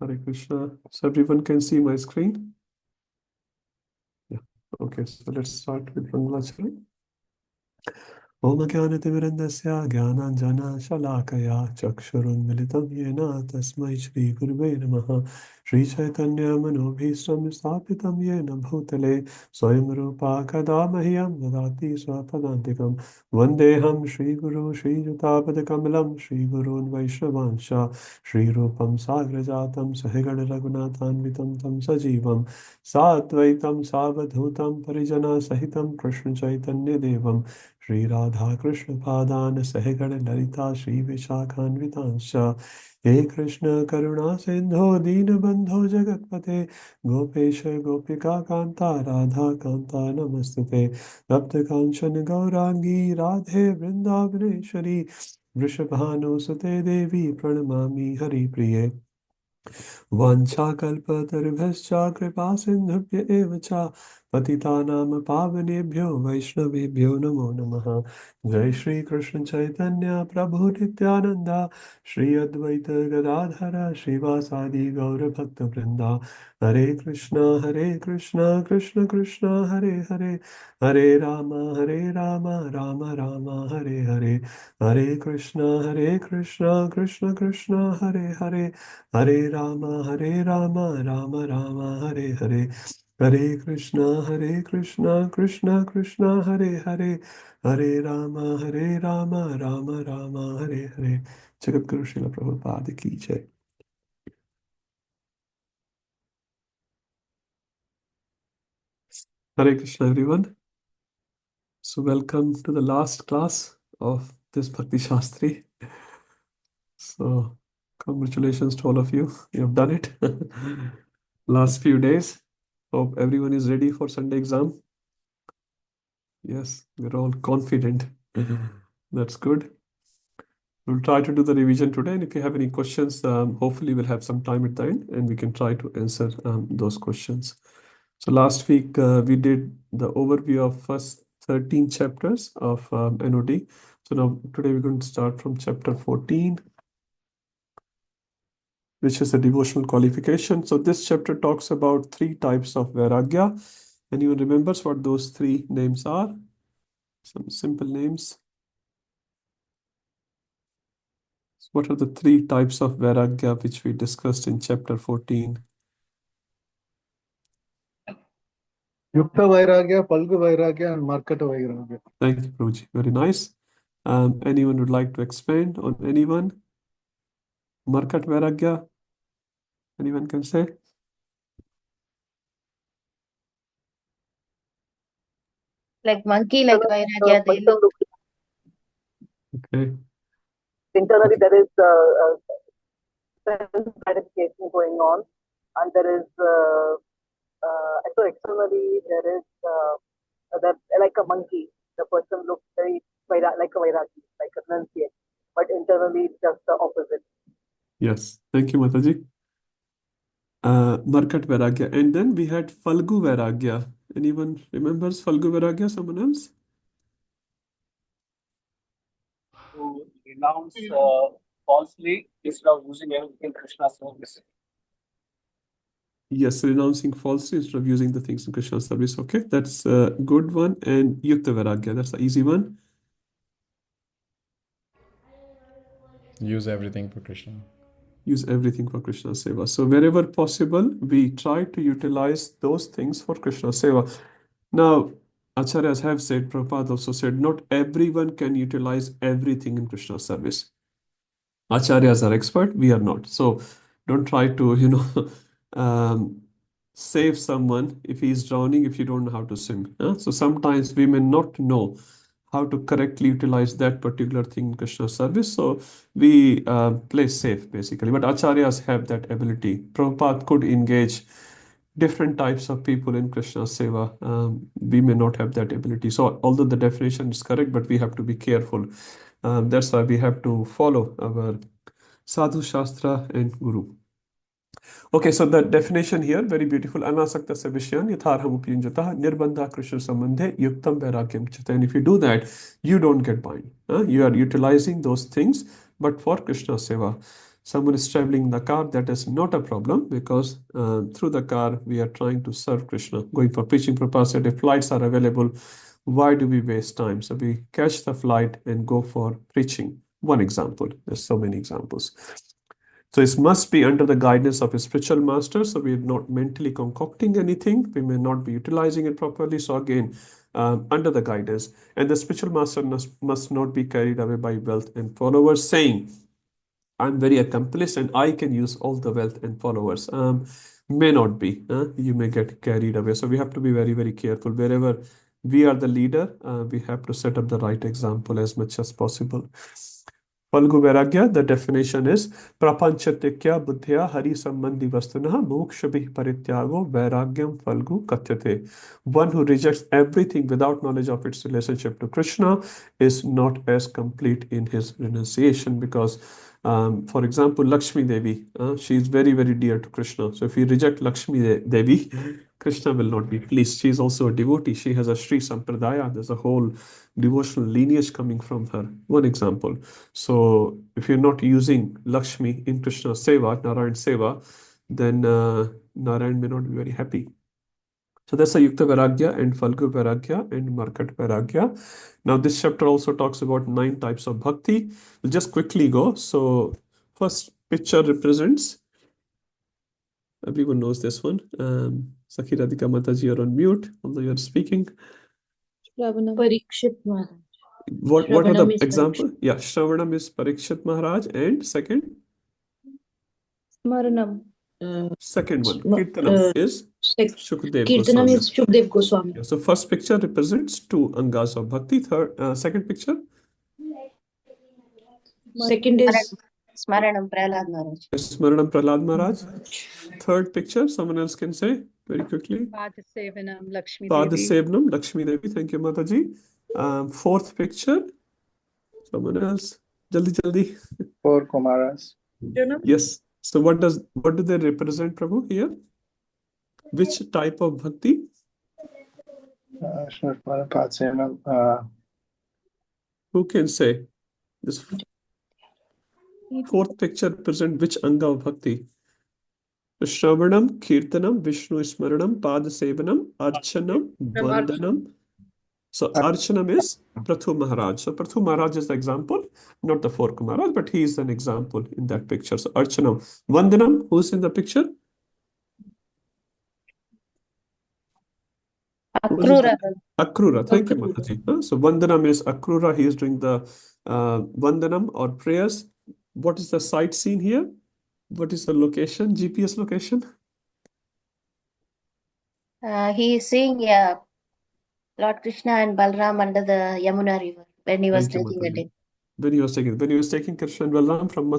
Hare Krishna. So everyone can see my screen? Yeah. Okay, so let's start with Mangalacharan. Om Jnanatimirandasya Jnananjana Shalakaya Chakshurunmilitam Yena Tasmai Shri Gurve Namaha Shri Chaitanya Manobhishtam Sthapitam Yena Bhutale Swayam Rupa Kadamahyam Dadati Swapadantikam Vandeham Shri Guru Shri Jutapadakamalam Shri Gurun Vaishnavancha Shri Rupam Sagrajatam Sahigana Raghunathanvitam Tam Sajivam Satvaitam Savadhutam Parijana Sahitam Krishna Chaitanya Devam Shri Radha Krishna Padan Sahigana Lalita Shri Vishakhanvitancha He Krishna Karuna Sindho Dina Bandho Jagatpate Gopesha Gopika Kanta Radha Kanta Namastute Tapta Kanchan Gaurangi Radhe Vrindavaneshwari Vrishabhanu Sute Devi Pranamami Hari Priye वाञ्छाकल्पतरुभ्यश्च कृपासिन्धुभ्य एव च पतितानां पावनेभ्यो वैष्णवेभ्यो नमो नमः जय श्री कृष्ण चैतन्य प्रभु नित्यानंद श्री अद्वैत गदाधर श्रीवासादि गौरभक्तवृंदा हरे Krishna Krishna Krishna Hare Hare Hare Ram Ram Ram Hare Hare Hare Krishna Krishna Krishna Hare Hare Hare Rama, Rama Rama, Hare Hare, Hare Krishna, Krishna Krishna, Hare Hare, Hare Rama, Rama Rama, Hare Hare. Jagat Guru Srila Prabhupada ki jai. Hare Krishna, everyone. So welcome to the last class of this Bhakti Shastri. So congratulations to all of you. You have done it. Last few days. Hope everyone is ready for Sunday exam. Yes, we're all confident. That's good. We'll try to do the revision today. And if you have any questions, hopefully we'll have some time at the end and we can try to answer those questions. So last week we did the overview of first 13 chapters of NOD. So now today we're going to start from chapter 14, which is the devotional qualification. So this chapter talks about 3 types of Vairagya. Anyone remembers what those 3 names are? Some simple names. What are the 3 types of Vairagya which we discussed in chapter 14? Yukta Vairagya, Palgu Vairagya, and Markata Vairagya. Thank you, Prabhuji. Very nice. Anyone would like to expand on anyone? Markat Vairagya? Anyone can say? Like monkey, like Vairagya, Okay. Internally, there is self-gratification going on, and there is so externally there is that like a monkey. The person looks very like a vairagi, like a renunciate, but internally it's just the opposite. Yes. Thank you, Mataji. Markat Vairagya. And then we had Falgu Vairagya. Anyone remembers Falgu Vairagya? Someone else? To renounce falsely instead of using everything in Krishna's service. Yes, renouncing falsely instead of using the things in Krishna's service. Okay, that's a good one. And Yukta Vairagya, that's the easy one. Use everything for Krishna. Use everything for Krishna Seva. So wherever possible, we try to utilize those things for Krishna Seva. Now, Acharyas have said, Prabhupada also said, not everyone can utilize everything in Krishna service. Acharyas are expert, we are not. So don't try to, save someone if he is drowning if you don't know how to swim. So sometimes we may not know how to correctly utilize that particular thing in Krishna service. So we play safe basically. But Acharyas have that ability. Prabhupada could engage different types of people in Krishna Seva. We may not have that ability. So although the definition is correct, but we have to be careful. That's why we have to follow our Sadhu Shastra and Guru. Okay, so the definition here, very beautiful. Anasakta Savishyan Yatharham Upyunjata Nirbandha Krishna Sambandhe Yuktam Vairagyam Chita. And if you do that, you don't get bind. You are utilizing those things, but for Krishna Seva. someone is traveling in the car, that is not a problem, because through the car we are trying to serve Krishna. Going for preaching purpose, if flights are available, why do we waste time? So we catch the flight and go for preaching. One example. There's so many examples. So it must be under the guidance of a spiritual master. So we're not mentally concocting anything. We may not be utilizing it properly. So again, under the guidance. And the spiritual master must not be carried away by wealth and followers, saying, I'm very accomplished and I can use all the wealth and followers. May not be. You may get carried away. So we have to be very, very careful. Wherever we are the leader, we have to set up the right example as much as possible. Falgu Vairagya, the definition is Prapanchatikya Buddhya Hari Sambandhi Vastunah Mokshabhi Parityago Vairagyam Falgu Katyate. One who rejects everything without knowledge of its relationship to Krishna is not as complete in his renunciation, because for example, Lakshmi Devi, she is very, very dear to Krishna. So if you reject Lakshmi Devi, Krishna will not be pleased. She is also a devotee. She has a Sri Sampradaya. There's a whole devotional lineage coming from her. One example. So if you're not using Lakshmi in Krishna Seva, Narayan Seva, then Narayan may not be very happy. So that's a Yukta Vairagya and Falgu Vairagya and Markat Vairagya. Now this chapter also talks about 9 types of bhakti. We'll just quickly go. So first picture represents, everyone knows this one. Sakhi Radhika Mataji, you're on mute, although you're speaking. Parikshit Maharaj. What are the Shravanam is example? Yeah, Shravanam is Parikshit Maharaj, and second Smaranam. one, Kirtanam is Shukdev Kirtanam Goswami. is Shukdev Goswami. Yeah, so first picture represents 2 angas of bhakti. Second picture, Second is Smaranam Prahlad Maharaj. Smaranam Prahlad Maharaj. Third picture, someone else can say very quickly. Padasevanam Lakshmi Devi. Padasevanam Lakshmi Devi. Thank you, Mataji. Fourth picture, someone else. Jaldi. 4 Kumaras. Yes. So what do they represent, Prabhu, here? Which type of bhakti? Who can say? This fourth picture represent which anga of bhakti? Shravanam, Kirtanam, Vishnu Smaranam, Padasevanam, Archanam, Vandanam. So Archanam is Prathu Maharaj. So Prathu Maharaj is the example, not the 4 Kumaras, but he is an example in that picture. So Archanam. Vandanam, who's in the picture? Akrura. Akrura. Thank you, Mataji. So Vandanam is Akrura. He is doing the Vandanam or prayers. What is the sight scene here? What is the location? GPS location? He is seeing Lord Krishna and Balram under the Yamuna river when he was Thank you, taking Mataji. a dip. When he was taking Krishna and Balram from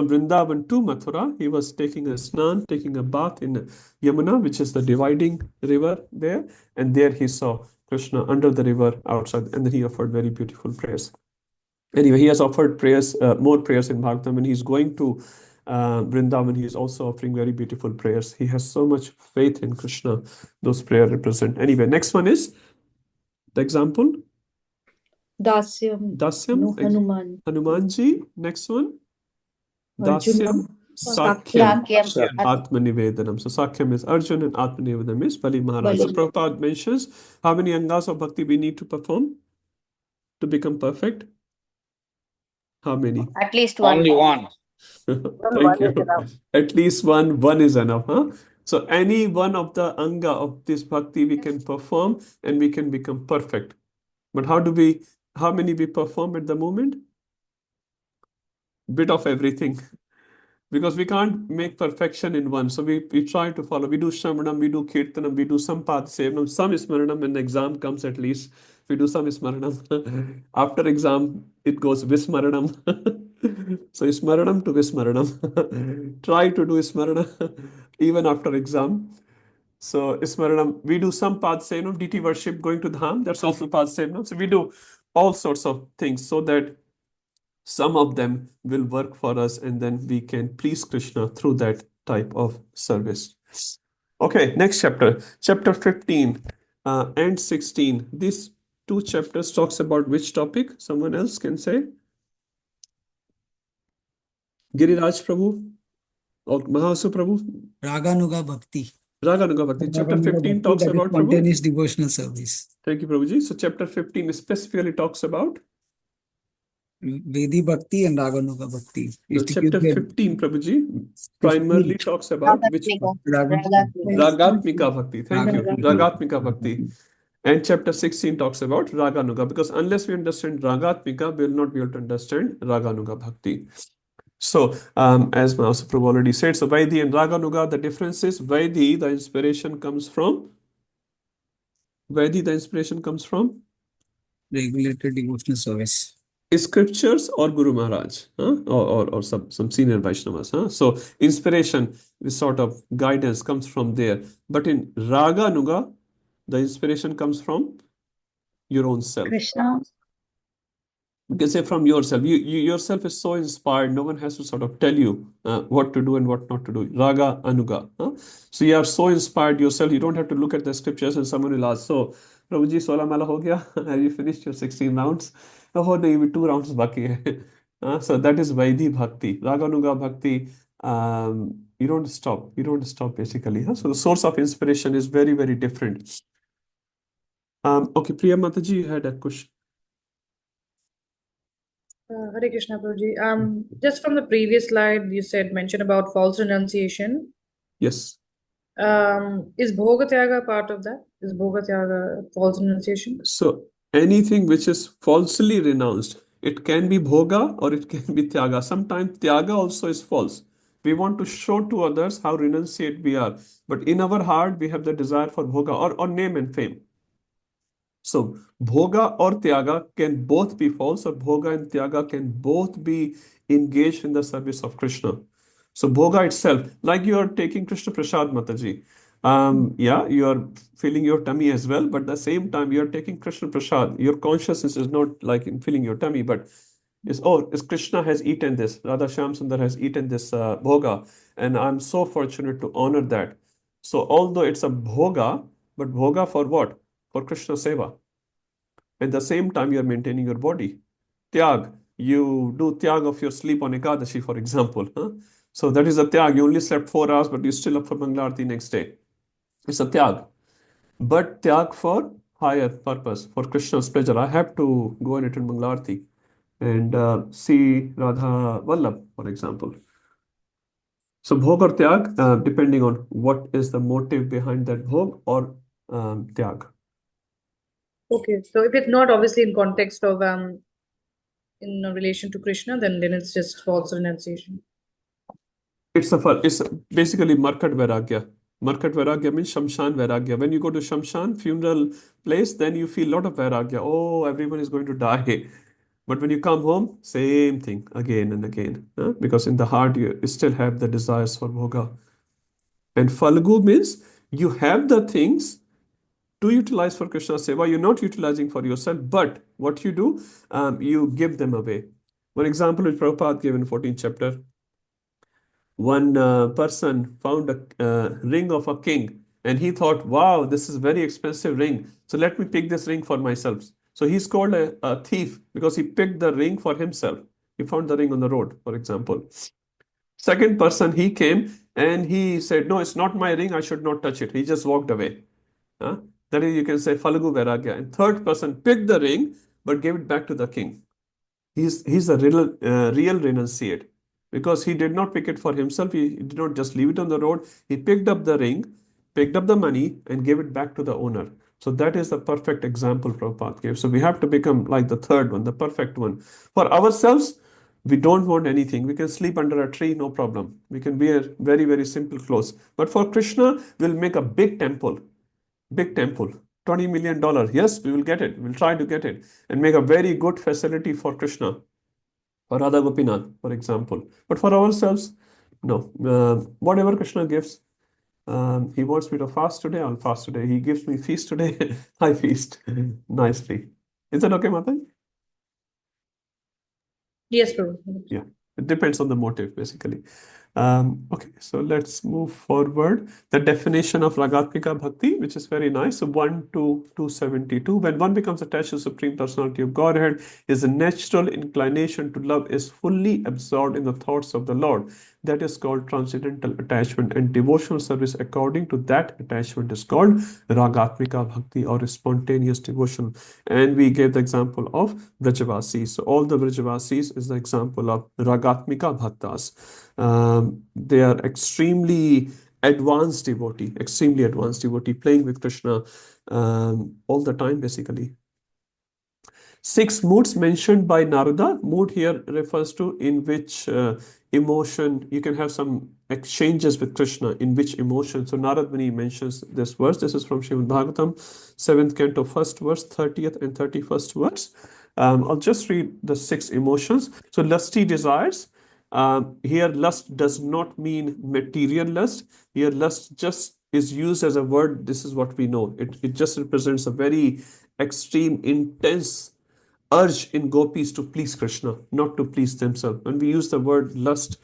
Vrindavan to Mathura, he was taking a snan, taking a bath in Yamuna, which is the dividing river there, and there he saw Krishna under the river outside, and then he offered very beautiful prayers. Anyway, he has offered prayers, more prayers in Bhagavatam. When he's going to Vrindavan, he is also offering very beautiful prayers. He has so much faith in Krishna. Those prayers represent. Anyway, next one is the example. Dasyam. Dasyam. Hanuman. Hanumanji. Next one. Arjuna. Dasyam. Sakyam. Atmanivedanam. So Sakyam is Arjun and Atmanivedanam is Bali Maharaj. So Prabhupada mentions how many angas of bhakti we need to perform to become perfect. How many? At least one. Only one. Thank you. At least one is enough, huh? So any one of the anga of this bhakti we can perform and we can become perfect. But how many we perform at the moment? Bit of everything. Because we can't make perfection in one. So we try to follow. We do Shravanam, we do Kirtanam, we do some Padasevanam, some Smaranam. When the exam comes, at least we do some Smaranam. After exam, it goes Vismaranam. So Smaranam to Vismaranam. Try to do Smaranam even after exam. So Smaranam, we do some Padasevanam, DT worship, going to Dham. That's also Padasevanam. So we do all sorts of things so that some of them will work for us and then we can please Krishna through that type of service. Okay, next chapter. Chapter 15 and 16. These 2 chapters talks about which topic? Someone else can say? Giriraj Prabhu or Mahasu Prabhu. Raganuga Bhakti. Raganuga Bhakti. Chapter Raganuga 15 Bhakti, talks that is about, Prabhu. spontaneous devotional service. Thank you, Prabhuji. So chapter 15 specifically talks about Vedi Bhakti and Raganuga Bhakti. so chapter 15, Prabhuji, primarily talks about which Ragatmika. Ragatmika Bhakti. Thank you. Ragatmika. Ragatmika Bhakti. And chapter 16 talks about Raganuga, because unless we understand Ragatmika, we will not be able to understand Raganuga Bhakti. So, as Master Prabhu already said, so Vaidhi and Raganuga, the difference is Vaidhi, the inspiration comes from Regulated devotional service. Scriptures or Guru Maharaj, or some senior Vaishnavas. So, inspiration, this sort of guidance comes from there. But in Raganuga, the inspiration comes from your own self. Krishna. You can say from yourself. You yourself is so inspired. No one has to sort of tell you what to do and what not to do. Raga, Anuga. So you are so inspired yourself. You don't have to look at the scriptures and someone will ask, so, Prabhuji, 16 mala ho gaya? Have you finished your 16 rounds? Oh, no, 2 rounds baki hai. So that is Vaidhi Bhakti. Raga, Anuga Bhakti. You don't stop. You don't stop basically. So the source of inspiration is very, very different. Okay, Priya Mataji, you had a question. Hare Krishna, Prabhuji. Just from the previous slide, you mentioned about false renunciation. Yes. Is Bhoga Tyaga part of that? Is Bhoga Tyaga false renunciation? So anything which is falsely renounced, it can be bhoga or it can be tyaga. Sometimes tyaga also is false. We want to show to others how renunciate we are. But in our heart, we have the desire for bhoga or name and fame. So bhoga or tyaga can both be false, or bhoga and tyaga can both be engaged in the service of Krishna. So bhoga itself, like you are taking Krishna Prasad, Mataji. Yeah, you are filling your tummy as well, but at the same time you are taking Krishna Prasad. Your consciousness is not like in filling your tummy, but is Krishna has eaten this, Radha Shyam Sundar has eaten this bhoga, and I'm so fortunate to honor that. So although it's a bhoga, but bhoga for what? For Krishna Seva. At the same time, you are maintaining your body. Tyag, you do tyag of your sleep on Ekadashi, for example. So that is a tyag. You only slept 4 hours, but you're still up for Mangalarti next day. It's a tyag. But tyag for higher purpose, for Krishna's pleasure. I have to go and attend Mangalarti and see Radha Vallabh, for example. So bhog or tyag, depending on what is the motive behind that bhog or tyag. Okay, so if it's not obviously in context of in relation to Krishna, then it's just false renunciation. It's basically Markat Vairagya. Markat Vairagya means Shamshan Vairagya. When you go to Shamshan, funeral place, then you feel a lot of Vairagya. Oh, everyone is going to die. But when you come home, same thing again and again. Because in the heart, you still have the desires for Bhoga. And Falgu means you have the things to utilize for Krishna Seva. You're not utilizing for yourself, but what you do, you give them away. One example which Prabhupada gave in 14th chapter. One person found a ring of a king and he thought, wow, this is a very expensive ring. So let me pick this ring for myself. So he's called a thief because he picked the ring for himself. He found the ring on the road, for example. Second person, he came and he said, no, it's not my ring. I should not touch it. He just walked away. That is, you can say, Falagu Vairagya. And third person picked the ring but gave it back to the king. He's a real renunciate because he did not pick it for himself. He did not just leave it on the road. He picked up the ring, picked up the money, and gave it back to the owner. So that is the perfect example Prabhupada gave. So we have to become like the third one, the perfect one. For ourselves, we don't want anything. We can sleep under a tree, no problem. We can wear very, very simple clothes. But for Krishna, we'll make a big temple. Big temple. $20 million. Yes, we will get it. We'll try to get it and make a very good facility for Krishna, for Radha Gopinath, for example. But for ourselves, no. Whatever Krishna gives, he wants me to fast today, I'll fast today. He gives me feast today, I feast nicely. Is that okay, Mata? Yes, Prabhu. Yeah, it depends on the motive, basically. Okay, so let's move forward. The definition of Ragatmika Bhakti, which is very nice. So 1 to 272. When one becomes attached to the Supreme Personality of Godhead, his natural inclination to love is fully absorbed in the thoughts of the Lord. That is called transcendental attachment, and devotional service according to that attachment is called Ragatmika Bhakti, or spontaneous devotion. And we gave the example of Vrajavasis. So all the Vrajavasis is the example of Ragatmika Bhaktas. They are extremely advanced devotee, playing with Krishna all the time, basically. 6 moods mentioned by Narada. Mood here refers to in which emotion you can have some exchanges with Krishna, in which emotion. So Narad Muni mentions this verse. This is from Srimad Bhagavatam, 7th canto, 1st verse, 30th and 31st verse. I'll just read the 6 emotions. So lusty desires. Here lust does not mean material lust. Here lust just is used as a word. This is what we know. It just represents a very extreme, intense urge in gopis to please Krishna, not to please themselves. When we use the word lust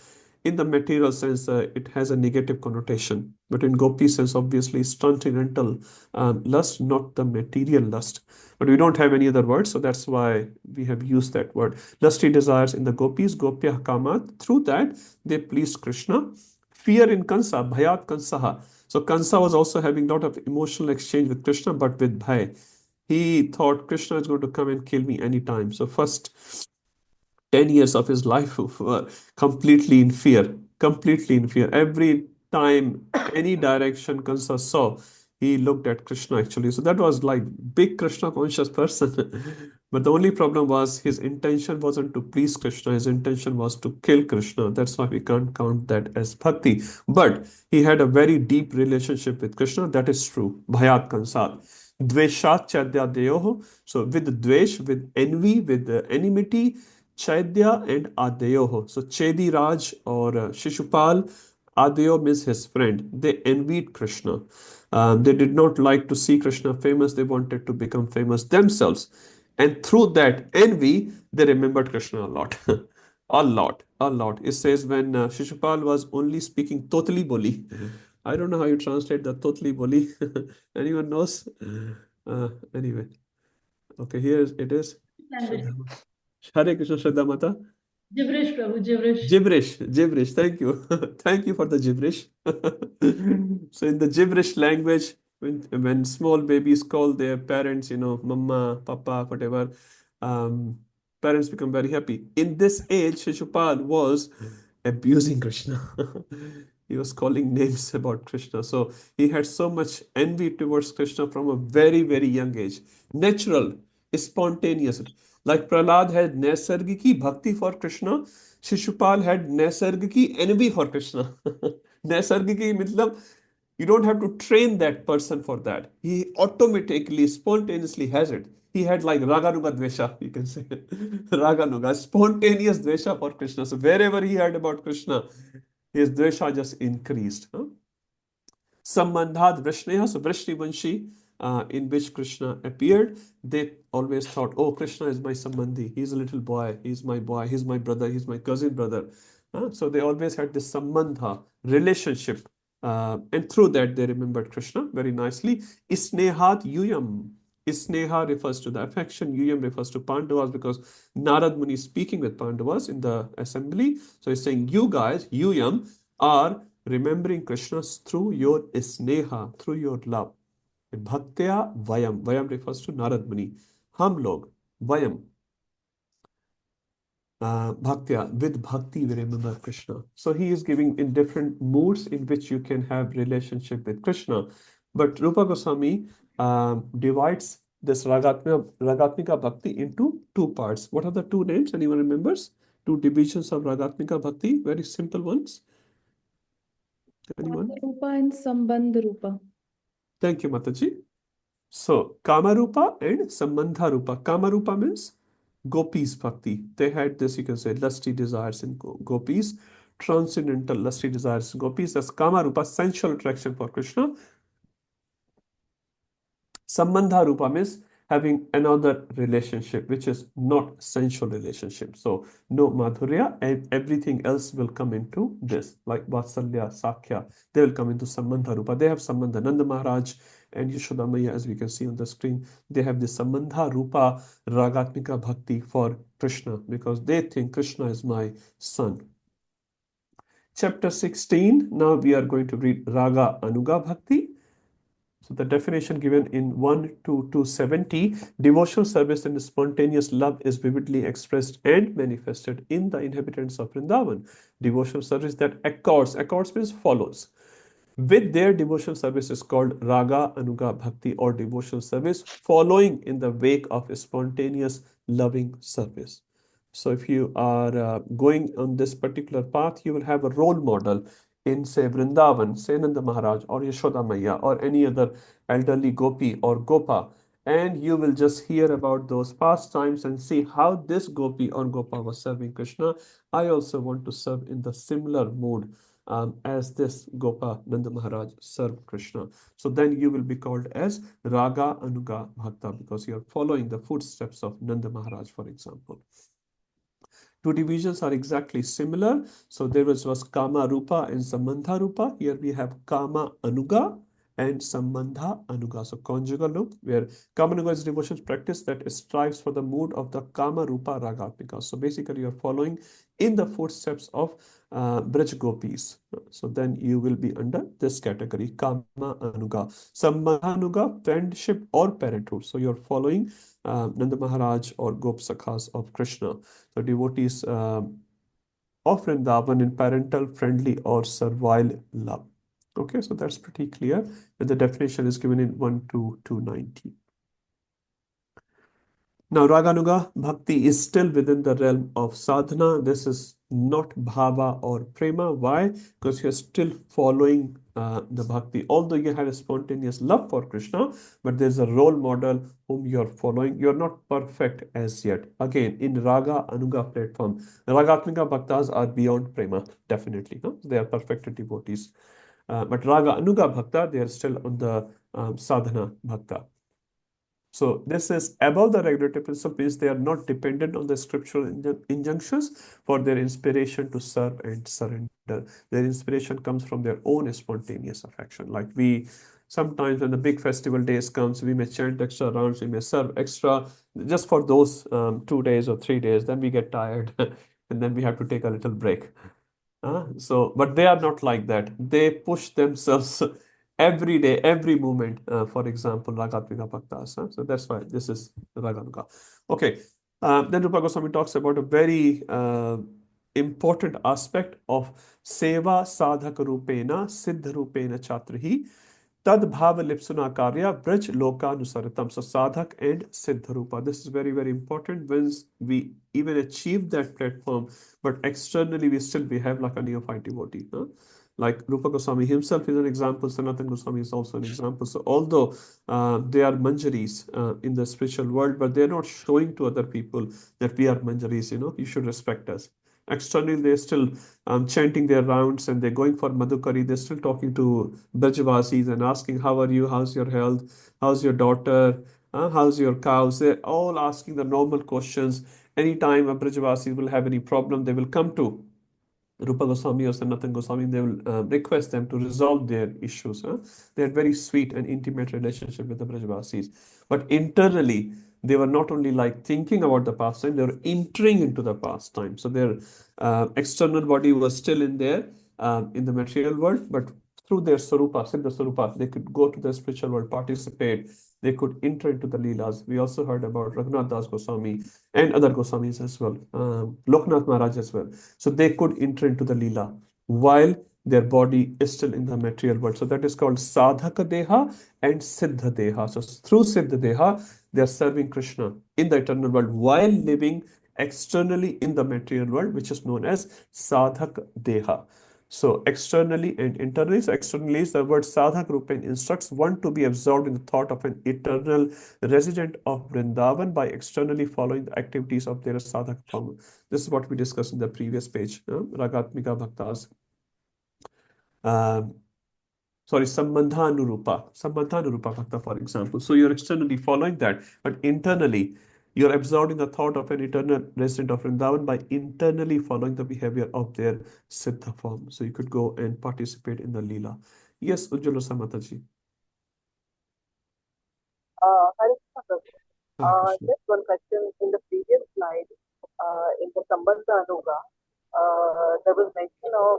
in the material sense, it has a negative connotation. But in gopi sense, obviously, it's transcendental lust, not the material lust. But we don't have any other word, so that's why we have used that word. Lusty desires in the gopis, gopya kamat. Through that, they pleased Krishna. Fear in Kansa, bhayat kansaha. So Kansa was also having a lot of emotional exchange with Krishna, but with bhay. He thought Krishna is going to come and kill me anytime. So first 10 years of his life were completely in fear, completely in fear. Every time, any direction Kansa saw, he looked at Krishna actually. So that was like big Krishna conscious person. But the only problem was his intention wasn't to please Krishna. His intention was to kill Krishna. That's why we can't count that as bhakti. But he had a very deep relationship with Krishna. That is true. Bhayat Kansat. Dveshat Chadyadeyoho. So with dvesh, with envy, with enmity, Chaitya and Adeyoho. So Chedi Raj or Shishupal, Adeyo means his friend. They envied Krishna. They did not like to see Krishna famous. They wanted to become famous themselves. And through that envy, they remembered Krishna a lot. A lot, a lot. It says when Shishupal was only speaking totally boli. I don't know how you translate the totally boli. Anyone knows? Anyway. Okay, here it is. Language. Hare Krishna, Shraddha Mata. Gibberish, Prabhu, gibberish. Gibberish. Thank you. Thank you for the gibberish. So in the gibberish language, when small babies call their parents, mama, papa, whatever, parents become very happy. In this age, Shishupal was abusing Krishna. He was calling names about Krishna. So he had so much envy towards Krishna from a very, very young age. Natural, spontaneous. Like Prahlad had Naisargiki bhakti for Krishna, Shishupal had Naisargiki envy for Krishna. Naisargiki matlab you don't have to train that person for that. He automatically, spontaneously has it. He had like Raganuga Dvesha, you can say. Raganuga, spontaneous Dvesha for Krishna. So wherever he heard about Krishna, his Dvesha just increased. Sambandhat Vrishneha, so Vrishnivanshi, in which Krishna appeared, they always thought, oh, Krishna is my Sambandhi. He's a little boy. He's my brother. He's my cousin brother. So they always had this Sambandha, relationship. And through that, they remembered Krishna very nicely. Isnehat Yuyam. Isneha refers to the affection. Yuyam refers to Pandavas because Narad Muni is speaking with Pandavas in the assembly. So he's saying, you guys, Yuyam, are remembering Krishna through your sneha, through your love. Bhaktya Vayam. Vayam refers to Narad Muni. Hum log, Vayam. Bhaktya, with bhakti we remember Krishna. So he is giving in different moods in which you can have relationship with Krishna. But Rupa Goswami divides this Ragatmika Bhakti into 2 parts. What are the 2 names? Anyone remembers? 2 divisions of Ragatmika Bhakti, very simple ones. Anyone? Rupa and Sambandh Rupa. Thank you, Mataji. So, Kamarupa and Sambandha Rupa. Kamarupa means Gopis Bhakti. They had this, you can say, lusty desires in Gopis. Transcendental lusty desires in Gopis. That's Kamarupa, sensual attraction for Krishna. Sambandha Rupa means having another relationship which is not sensual relationship. So no madhurya, and everything else will come into this, like Vatsalya, Sakya, they will come into Sambandha Rupa. They have Sambandha. Nanda Maharaj and Yashoda Maya, as we can see on the screen, they have the Sambandha Rupa Ragatmika Bhakti for Krishna because they think Krishna is my son. Chapter 16, now we are going to read Raga Anuga Bhakti. So the definition given in 1 to 270, devotional service and spontaneous love is vividly expressed and manifested in the inhabitants of Vrindavan. Devotional service that accords means follows with their devotional service is called Raga Anuga Bhakti, or devotional service following in the wake of a spontaneous loving service. So if you are going on this particular path, you will have a role model in, say, Vrindavan, say Nanda Maharaj or Yashoda Maya or any other elderly gopi or gopa, and you will just hear about those pastimes and see how this gopi or gopa was serving Krishna. I also want to serve in the similar mood as this Gopa Nanda Maharaj served Krishna. So then you will be called as Raga Anuga Bhakta because you are following the footsteps of Nanda Maharaj, for example. Two divisions are exactly similar. So there was Kama Rupa and Sambandha Rupa. Here we have Kama Anuga and Sambandha Anuga. So conjugal look, where Kama Anuga is devotion practice that strives for the mood of the Kama Rupa Ragatmika. So basically you're following in the footsteps of Braj Gopis. So then you will be under this category, Kama Anuga. Sambandha Anuga, friendship or parenthood. So you're following Nanda Maharaj or Gop Sakhas of Krishna. So devotees of Vrindavan in parental, friendly or servile love. Okay, so that's pretty clear. And the definition is given in 1 to 290. Now, Raganuga Bhakti is still within the realm of sadhana. This is not bhava or prema. Why? Because you're still following the bhakti. Although you have a spontaneous love for Krishna, but there's a role model whom you're following. You're not perfect as yet. Again, in Raga Anuga platform, Ragatmika Bhaktas are beyond prema, definitely. No? They are perfected devotees. But Raga Anuga Bhakta, they are still on the sadhana Bhakta. So this is above the regulative principles. They are not dependent on the scriptural injunctions for their inspiration to serve and surrender. Their inspiration comes from their own spontaneous affection. Like we, sometimes when the big festival days comes, we may chant extra rounds, we may serve extra just for those 2 days or 3 days. Then we get tired and then we have to take a little break. But they are not like that. They push themselves every day, every moment. For example, Ragatmika Bhaktas. So that's why this is Raganuga. Okay. Then Rupa Goswami talks about a very important aspect of Seva Sadhaka Rupena Siddha Rupena Chatrihi Tad Bhava Lipsuna Karya Braj Loka Nusaratam. So Sadhak and Siddha Rupa. This is very, very important. Once we even achieve that platform, but externally we still behave like a neophyte devotee. Like Rupa Goswami himself is an example, Sanatana Goswami is also an example. So although they are manjaris in the spiritual world, but they're not showing to other people that we are manjaris, you should respect us. Externally, they're still chanting their rounds and they're going for Madhukari. They're still talking to Brajvasis and asking, how are you? How's your health? How's your daughter? How's your cows? They're all asking the normal questions. Anytime a Brajvasi will have any problem, they will come to Rupa Goswami or Sanatana Goswami, they will request them to resolve their issues. They had very sweet and intimate relationship with the Brajvasis. But internally, they were not only like thinking about the pastime, they were entering into the pastime. So their external body was still in there, in the material world, but through their Sarupa, Siddha Sarupa, they could go to the spiritual world, participate, they could enter into the Leelas. We also heard about Raghunath Das Goswami and other Goswamis as well, Loknath Maharaj as well. So they could enter into the Leela while their body is still in the material world. So that is called Sadhaka Deha and Siddha Deha. So through Siddha Deha, they are serving Krishna in the eternal world while living externally in the material world, which is known as Sadhak Deha. So externally and internally. So externally is the word sadhak rupen instructs one to be absorbed in the thought of an eternal resident of Vrindavan by externally following the activities of their sadhak form. This is what we discussed in the previous page, Ragatmika Bhaktas. sorry, Sambandhanurupa Bhakta, for example. So you're externally following that, but internally, you're absorbing the thought of an eternal resident of Vrindavan by internally following the behavior of their Siddha form. So you could go and participate in the Leela. Yes, Ujjwala Samataji. Hare Krishna, Prabhu. Hare Krishna. Just one question. In the previous slide, in the Sambandha Anuga, there was mention of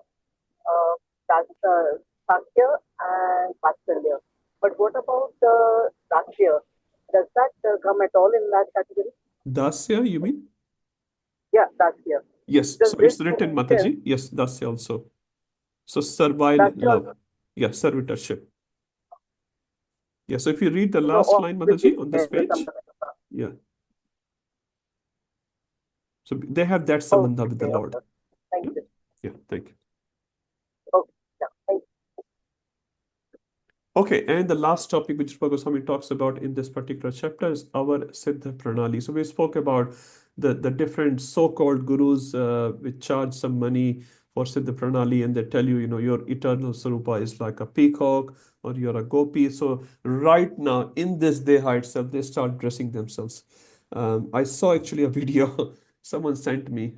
Sakya and Vatsalya. But what about the Dasya? Does that come at all in that category? Dasya, you mean? Yeah, Dasya. Yes, Does so this it's written, mention Mataji. Yes, Dasya also. So servile Dasya love. also? Yeah, servitorship. Yeah, so if you read the So, last line, obviously, Mataji, on this the page, Sambandha Anuga. yeah. So they have that sambandha with the Okay, Lord. okay. Thank Yeah, you. yeah, thank you. Okay, yeah, thank you. Okay, and the last topic which Goswami talks about in this particular chapter is our Siddha Pranali. So we spoke about the different so-called gurus which charge some money for Siddha Pranali, and they tell you, your eternal Sarupa is like a peacock or you're a gopi. So right now, in this Deha itself, they start dressing themselves. I saw actually a video someone sent me,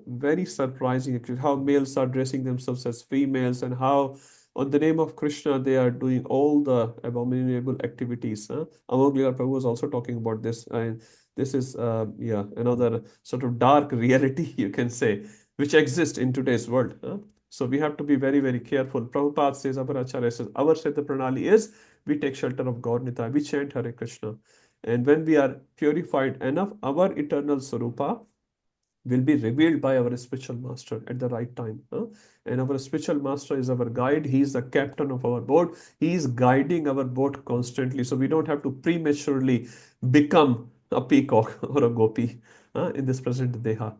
very surprising actually, how males are dressing themselves as females and how on the name of Krishna, they are doing all the abominable activities. Amog Leela Prabhu was also talking about this. And this is, another sort of dark reality, you can say, which exists in today's world. So we have to be very, very careful. Prabhupada says, our Acharya says, our Siddha Pranali is, we take shelter of God Nitai, we chant Hare Krishna. And when we are purified enough, our eternal Sarupa will be revealed by our spiritual master at the right time. And our spiritual master is our guide. He is the captain of our boat. He is guiding our boat constantly. So we don't have to prematurely become a peacock or a gopi in this present deha.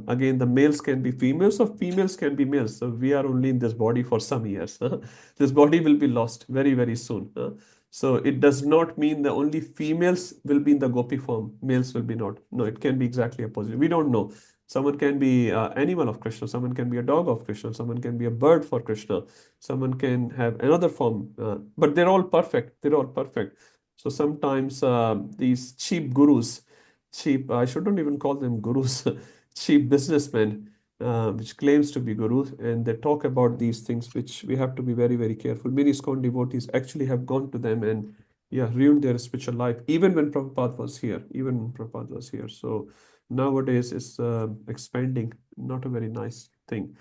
Again, the males can be females or females can be males. So we are only in this body for some years. This body will be lost very, very soon. So it does not mean that only females will be in the gopi form, males will be not. No, it can be exactly opposite. We don't know. Someone can be an animal of Krishna, someone can be a dog of Krishna, someone can be a bird for Krishna, someone can have another form, but they're all perfect. They're all perfect. So sometimes these cheap gurus, I shouldn't even call them gurus, cheap businessmen, which claims to be gurus, and they talk about these things, which we have to be very, very careful. Many ISKCON devotees actually have gone to them and ruined their spiritual life, even when Prabhupada was here, So nowadays it's expanding, not a very nice thing.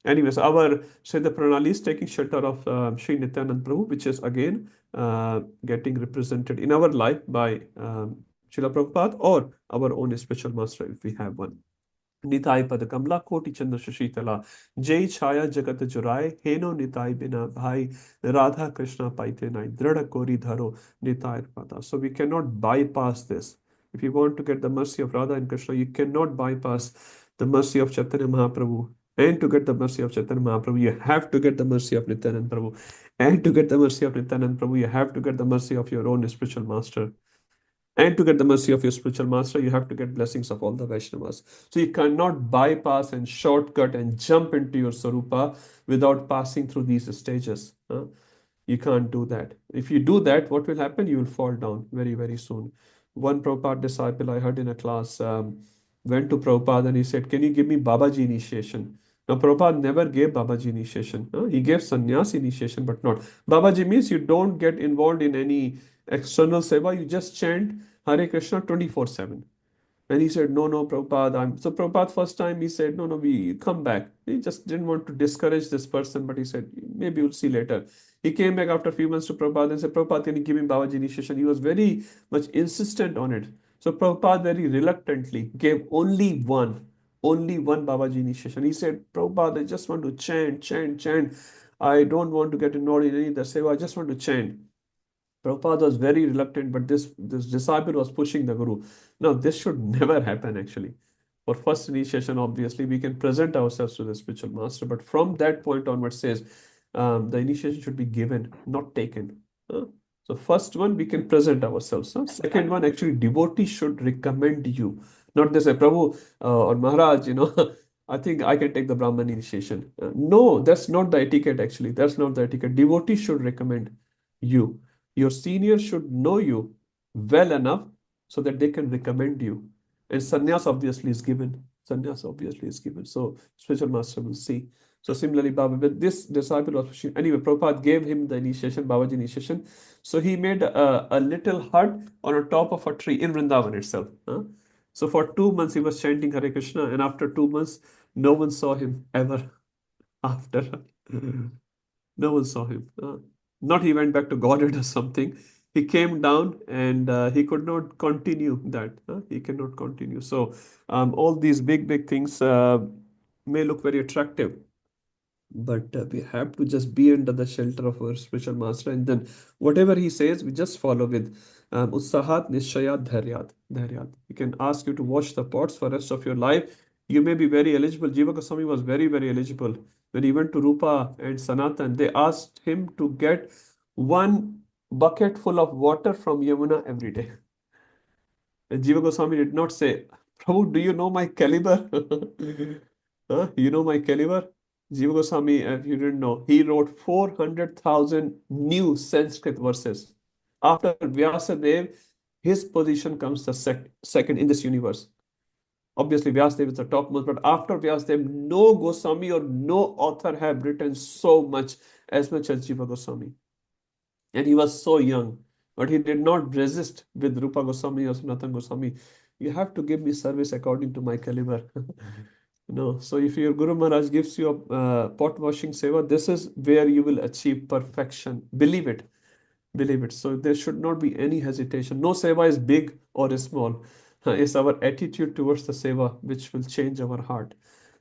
Anyways, our Siddha Pranali is taking shelter of Sri Nityananda Prabhu, which is again getting represented in our life by Srila Prabhupada or our own spiritual master if we have one. Nitai पद कमला कोटि चंद्र सुशीतला जय छाया जगत जुराय हेनो निताय बिना भाई राधा कृष्णा पाइते नाय दृढ़ कोरी धरो Nitai pata. So we cannot bypass this. If you want to get the mercy of Radha and Krishna, you cannot bypass the mercy of Chaitanya Mahaprabhu. And to get the mercy of Chaitanya Mahaprabhu, you have to get the mercy of Nityananda Prabhu. And to get the mercy of Nityananda Prabhu, you have to get the mercy of your own spiritual master. And to get the mercy of your spiritual master, you have to get blessings of all the Vaishnavas. So you cannot bypass and shortcut and jump into your Sarupa without passing through these stages. You can't do that. If you do that, what will happen? You will fall down very, very soon. One Prabhupada disciple I heard in a class went to Prabhupada and he said, can you give me Babaji initiation? Now, Prabhupada never gave Babaji initiation. He gave sannyas initiation, but not. Babaji means you don't get involved in any external seva, you just chant Hare Krishna 24/7. And he said, no, no, Prabhupada. So Prabhupada first time he said, no, we come back. He just didn't want to discourage this person, but he said, maybe we'll see later. He came back after a few months to Prabhupada and said, Prabhupada, can you give me Babaji initiation? He was very much insistent on it. So Prabhupada very reluctantly gave only one Babaji initiation. He said, Prabhupada, I just want to chant. I don't want to get involved in any of the seva. I just want to chant. Prabhupada was very reluctant, but this disciple was pushing the Guru. Now, this should never happen actually. For first initiation, obviously, we can present ourselves to the spiritual master, but from that point onwards says, the initiation should be given, not taken. So first one, we can present ourselves. Second one, actually, devotee should recommend you. Not they say, Prabhu or Maharaj, I think I can take the Brahman initiation. No, that's not the etiquette actually. That's not the etiquette. Devotee should recommend you. Your senior should know you well enough so that they can recommend you. And sannyas obviously is given. Sannyas obviously is given. So spiritual master will see. So similarly, Baba, but this disciple was anyway, Prabhupada gave him the initiation, Babaji initiation. So he made a little hut on the top of a tree in Vrindavan itself. So for 2 months he was chanting Hare Krishna, and after 2 months, no one saw him ever after. No one saw him. Not he went back to Godhead or something. He came down and he could not continue that. He cannot continue. So all these big things may look very attractive, but we have to just be under the shelter of our spiritual master, and then whatever he says, we just follow with utsahat nishayat dharyat. He can ask you to wash the pots for rest of your life. You may be very eligible. Jiva Goswami was very eligible. When he went to Rupa and Sanatan, they asked him to get one bucket full of water from Yamuna every day. And Jiva Goswami did not say, Prabhu, do you know my caliber? You know my caliber? Jiva Goswami, if you didn't know, he wrote 400,000 new Sanskrit verses. After Vyasadeva, his position comes the second in this universe. Obviously, Vyasadeva is the topmost, but after Vyasadeva, no Goswami or no author have written so much as Jiva Goswami. And he was so young, but he did not resist with Rupa Goswami or Sanatana Goswami. You have to give me service according to my caliber. No, so if your Guru Maharaj gives you a pot washing seva, this is where you will achieve perfection. Believe it. Believe it. So there should not be any hesitation. No seva is big or small. It's our attitude towards the seva which will change our heart.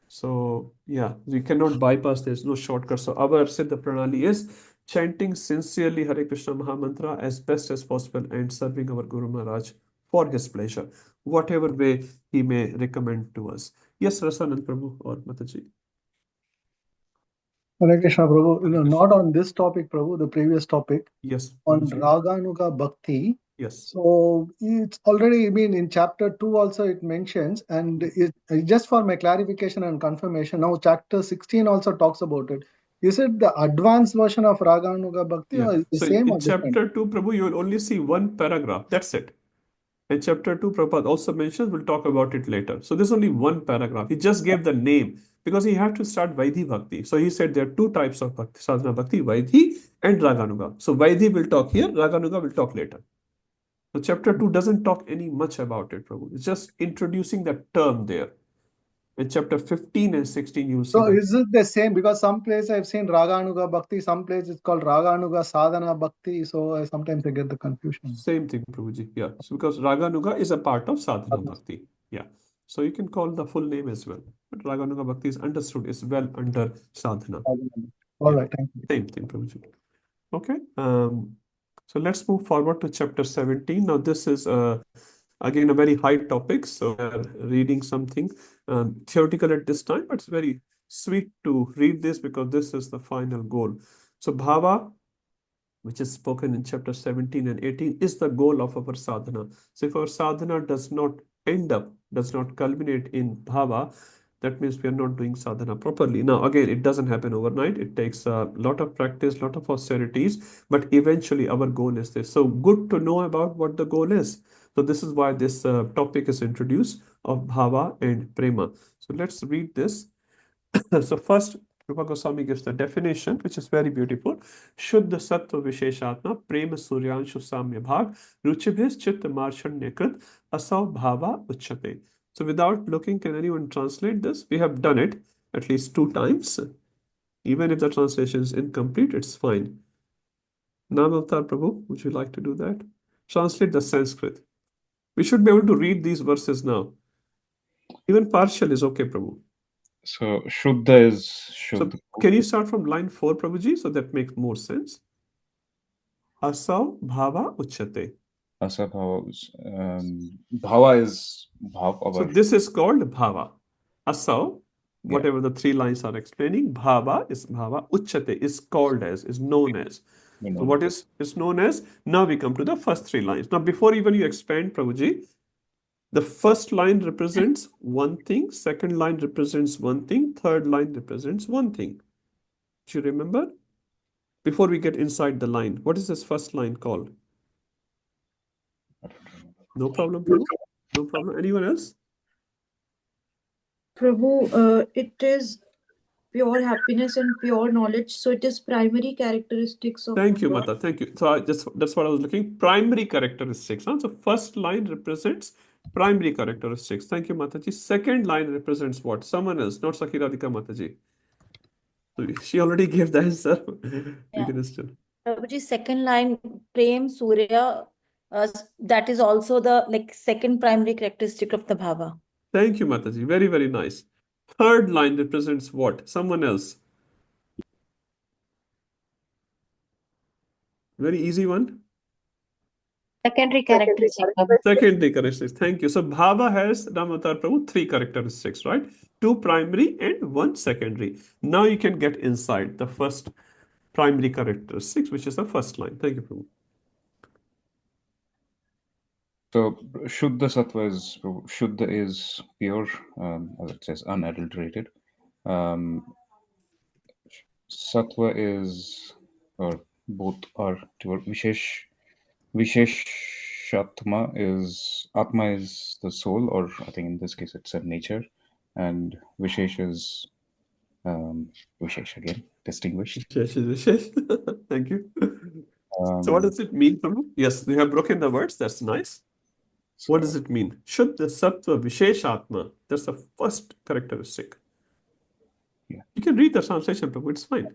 So yeah, we cannot bypass. There's no shortcut. So our Siddha Pranali is chanting sincerely Hare Krishna Mahamantra as best as possible and serving our Guru Maharaj for his pleasure, whatever way he may recommend to us. Yes, Rasanand Prabhu or Mataji. Hare Krishna, Prabhu. Not on this topic, Prabhu, the previous topic. Yes. On Prabhuji. Raganuga Bhakti. Yes. So it's already, in chapter 2 also it mentions, and just for my clarification and confirmation, now chapter 16 also talks about it. Is it the advanced version of Raganuga Bhakti or is it the So same or in different? chapter 2, Prabhu, you will only see one paragraph. That's it. In chapter 2, Prabhupada also mentions, we'll talk about it later. So there's only one paragraph. He just gave the name because he had to start Vaidhi Bhakti. So he said there are two types of Bhakti, Sadhana Bhakti, Vaidhi and Raganuga. So Vaidhi will talk here, Raganuga will talk later. So chapter 2 doesn't talk any much about it, Prabhu. It's just introducing that term there. In chapter 15 and 16, you will see So that. is it the same? Because some place I've seen Raganuga Bhakti, some place it's called Raganuga Sadhana Bhakti. So sometimes I get the confusion. Same thing, Prabhuji. Yeah. So because Raganuga is a part of Sadhana Bhakti. Yeah. So you can call the full name as well. But Raganuga Bhakti is understood, is well under Sadhana. All right, thank you. Same thing, Prabhuji. Okay. So let's move forward to chapter 17. Now this is again a very high topic. So we are reading something theoretical at this time, but it's very sweet to read this because this is the final goal. So Bhava, which is spoken in chapter 17 and 18, is the goal of our sadhana. So if our sadhana does not culminate in bhava, that means we are not doing sadhana properly. Now, again, it doesn't happen overnight. It takes a lot of practice, lot of austerities, but eventually our goal is this. So good to know about what the goal is. So this is why this topic is introduced of bhava and prema. So let's read this. So first, Rupa Goswami gives the definition, which is very beautiful. Shuddha Sattva Visheshatma Prema Suryanshu Samya Bhag Ruchibhis Chitta Marshanya Krit Asav Bhava Uchate. So without looking, can anyone translate this? We have done it at least 2 times. Even if the translation is incomplete, it's fine. Namavtar Prabhu, would you like to do that? Translate the Sanskrit. We should be able to read these verses now. Even partial is okay, Prabhu. So Shuddha is Shuddha. So can you start from line 4, Prabhuji? So that makes more sense. Asav Bhava Uchate. Asa Bhava. Bhava is Bhava. So this is called Bhava. Asav, whatever the 3 lines are explaining, Bhava is Bhava. Uchate is called as, is known as. So what is known as? Now we come to the first 3 lines. Now before even you expand, Prabhuji, The first line represents one thing, second line represents one thing, third line represents one thing. Do you remember? Before we get inside the line, what is this first line called? No problem, Prabhu. No problem. Anyone else? Prabhu, it is pure happiness and pure knowledge. So it is primary characteristics of Thank you, God. Mata. Thank you. So that's what I was looking. Primary characteristics. Huh? So first line represents primary characteristics. Thank you, Mataji. Second line represents what? Someone else, not Sakiradhika Mataji. So she already gave the answer. We can still. Prabhuji, second line, Prem, Surya, that is also the second primary characteristic of the bhava. Thank you, Mataji. Very, very nice. Third line represents what? Someone else. Very easy one. Secondary characteristic. Secondary characteristics. Thank you. So Bhava has, Ramatar Prabhu, 3 characteristics, right? 2 primary and 1 secondary. Now you can get inside the first primary characteristics, which is the first line. Thank you, Prabhu. So Shuddha Sattva is pure, as it says, unadulterated. Sattva is, or both are pure. Visheshatma is, Atma is the soul, or I think in this case it's a nature, and Vishesh is Vishesh again, distinguished. Vishesh. Thank you. So what does it mean, Prabhu? Yes, they have broken the words. That's nice. What does it mean? Shuddha Sattva Visheshatma. That's the first characteristic. Yeah. You can read the translation, Prabhu. It's fine.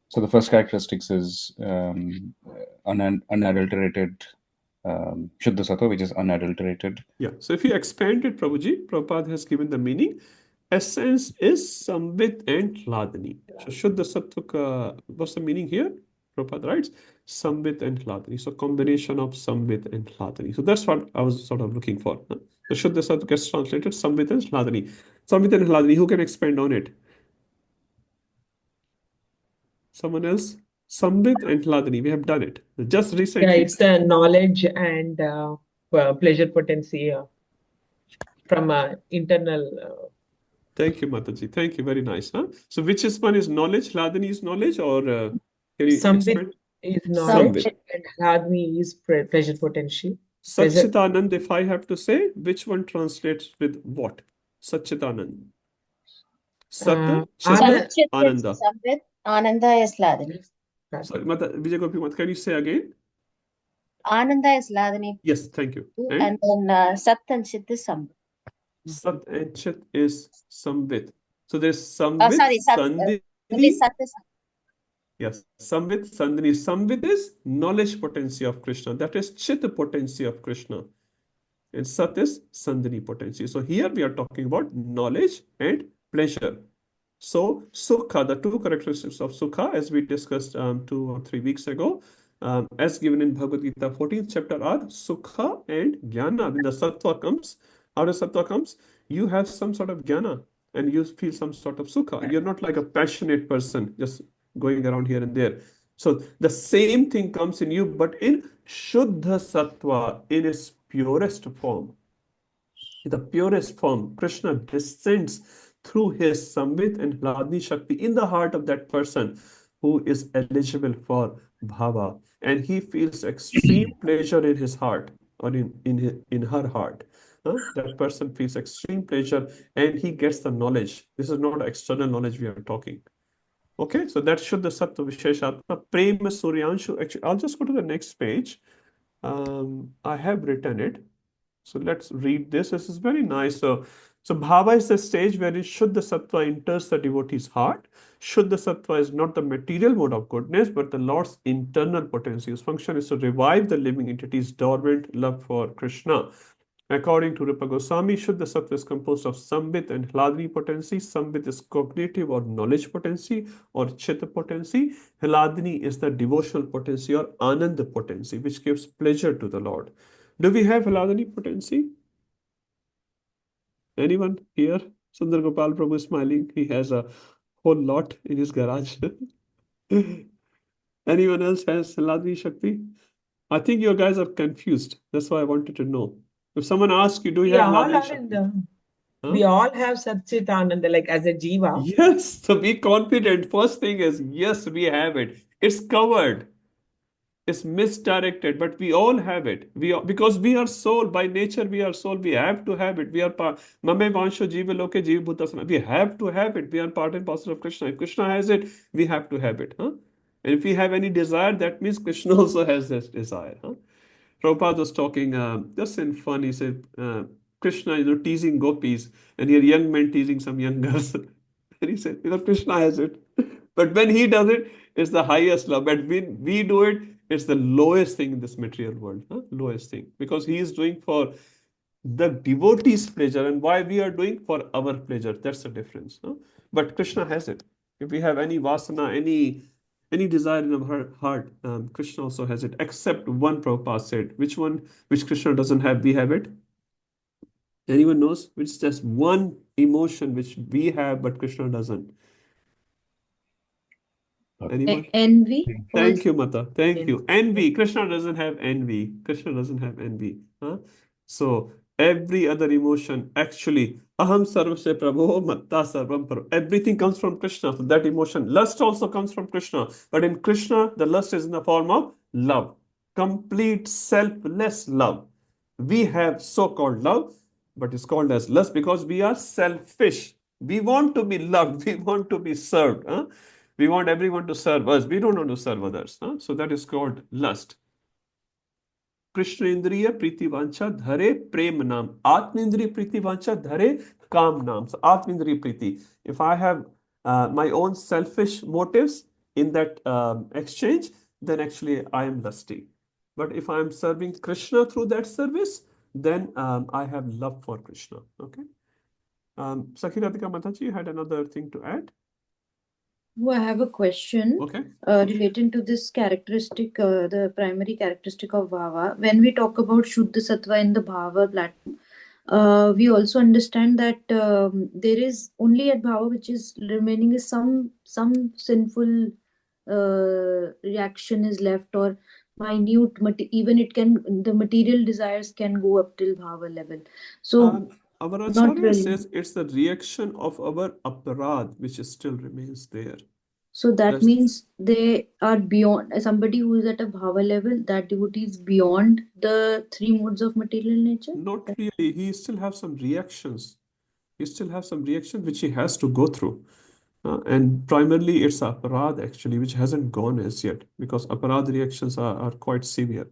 So the first characteristics is unadulterated Shuddha Sattva, which is unadulterated. Yeah. So if you expand it, Prabhuji, Prabhupada has given the meaning. Essence is Sambit and Hladani. So Shuddha Sattva, what's the meaning here? Prabhupada writes Sambit and Hladani. So combination of Sambit and Hladani. So that's what I was sort of looking for. Huh? The Shuddha Sattva gets translated Sambit and Hladani. Sambit and Hladani, who can expand on it? Someone else? Sambit and Hladani, we have done it. Just recently. Yeah, it's the knowledge and pleasure potency from internal. Thank you, Mataji. Thank you. Very nice. Huh? So which is one is knowledge? Hladani is knowledge, or can you Sambit is knowledge and Hladani is pleasure potency. Satchitanand, if I have to say, which one translates with what? Satchitanand. Sat, Chit, Ananda. Sambit, Ananda is Hladani. Sorry, Mata, Vijay Gopi Mat, can you say again? Ananda is Hladani. Yes, thank you. And then Sat and Chit is Sambit. Sat and Chit is Sambit. So there's Sambit, Sandhini. Sat is Yes, Sambit, Sandhini. Sambit is knowledge potency of Krishna. That is Chit potency of Krishna. And Sat is Sandhini potency. So here we are talking about knowledge and pleasure. So Sukha, the 2 characteristics of Sukha, as we discussed 2 or 3 weeks ago, as given in Bhagavad Gita 14th chapter are Sukha and Jnana. When the Sattva comes, how does Sattva comes? You have some sort of Jnana and you feel some sort of Sukha. You're not like a passionate person just going around here and there. So the same thing comes in you, but in Shuddha Sattva, in its purest form. In the purest form, Krishna descends through his Sambit and Hladani Shakti in the heart of that person who is eligible for bhava. And he feels extreme pleasure in his heart or in her heart. That person feels extreme pleasure and he gets the knowledge. This is not external knowledge we are talking. Okay, so that should the Sattva Visheshatma. Prema Suryanshu. Actually, I'll just go to the next page. I have written it. So let's read this. This is very nice. So Bhava is the stage wherein Shuddha Sattva enters the devotee's heart. Shuddha Sattva is not the material mode of goodness, but the Lord's internal potency. His function is to revive the living entity's dormant love for Krishna. According to Rupa Goswami, Shuddha Sattva is composed of Sambit and Hladani potency. Sambit is cognitive or knowledge potency or Chitta potency. Hladani is the devotional potency or Ananda potency, which gives pleasure to the Lord. Do we have Hladani potency? Anyone here? Sundar Gopal Prabhu is smiling. He has a whole lot in his garage. Anyone else has Hladani Shakti? I think you guys are confused. That's why I wanted to know. If someone asks you, do you We have all Nadi are in Shakti? the, Huh? we all have Satchitananda, like as a Jiva. Yes, so be confident. First thing is, yes, we have it. It's covered. It's misdirected, but we all have it. Because we are soul by nature. We are soul. We have to have it. We are part. Mame vansho jiva loke jiva bhutasana. We have to have it. We are part and parcel of Krishna. If Krishna has it, we have to have it. Huh? And if we have any desire, that means Krishna also has this desire. Huh? Prabhupada was talking just in fun. He said, Krishna, teasing gopis, and here young men teasing some young girls. And he said, Krishna has it. But when he does it, it's the highest love. But when we do it, it's the lowest thing in this material world. Huh? Lowest thing. Because he is doing for the devotee's pleasure, and why we are doing for our pleasure. That's the difference. Huh? But Krishna has it. If we have any vasana, any desire in our heart, Krishna also has it, except one. Prabhupada said. Which one? Which Krishna doesn't have, we have it? Anyone knows? Which just one emotion which we have, but Krishna doesn't. Anyone? Envy. Thank you, Mata. Thank you. Envy. Krishna doesn't have envy. Krishna doesn't have envy. Huh? So every other emotion, actually, aham sarvasya prabho matta sarvam prabho. Everything comes from Krishna. So that emotion. Lust also comes from Krishna. But in Krishna, the lust is in the form of love. Complete selfless love. We have so-called love, but it's called as lust because we are selfish. We want to be loved. We want to be served. Huh? We want everyone to serve us. We don't want to serve others. Huh? So that is called lust. Krishna Indriya Priti Vancha Dhare Prem Nam. Atmindriya Priti Vancha Dhare Kam Nam. So Atmindriya Priti. If I have my own selfish motives in that exchange, then actually I am lusty. But if I am serving Krishna through that service, then I have love for Krishna. Okay. Sakhiradhika Mataji, you had another thing to add? Oh, I have a question Okay. relating to this characteristic, the primary characteristic of bhava. When we talk about Shuddha Sattva in the bhava platform, we also understand that there is only at bhava which is remaining is some sinful reaction is left, or minute, even it can, the material desires can go up till bhava level. So Our not Acharya really. says it's the reaction of our aparad which still remains there. So that That's- means they are beyond, somebody who is at a bhava level, that devotee is beyond the three modes of material nature? Not really. He still have some reactions. He still have some reaction which he has to go through. And primarily it's aparad actually, which hasn't gone as yet because aparad reactions are quite severe.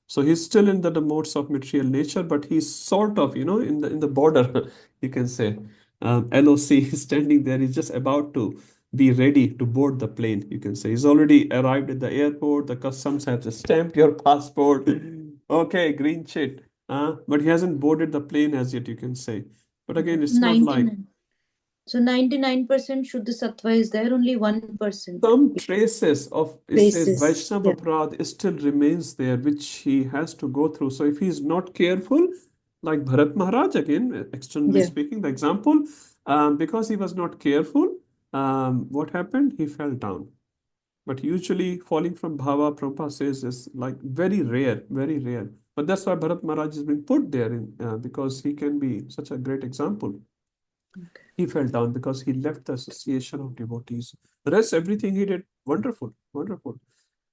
So he's still in the modes of material nature, but he's sort of, in the border, you can say. LOC is standing there. He's just about to be ready to board the plane, you can say. He's already arrived at the airport. The customs have just stamped your passport. Okay, green chit. But he hasn't boarded the plane as yet, you can say. But again, it's not like 99. So 99% Shuddha Sattva is there, only 1%. some traces of it says Traces, Vaishnava yeah. Aparad still remains there, which he has to go through. So if he's not careful, like Bharat Maharaj, again, externally Yeah. speaking, the example, because he was not careful, what happened? He fell down. But usually falling from bhava, Prabhupada says, is like very rare, very rare. But that's why Bharat Maharaj has been put there because he can be such a great example. He fell down because he left the association of devotees. The rest, everything he did, wonderful, wonderful.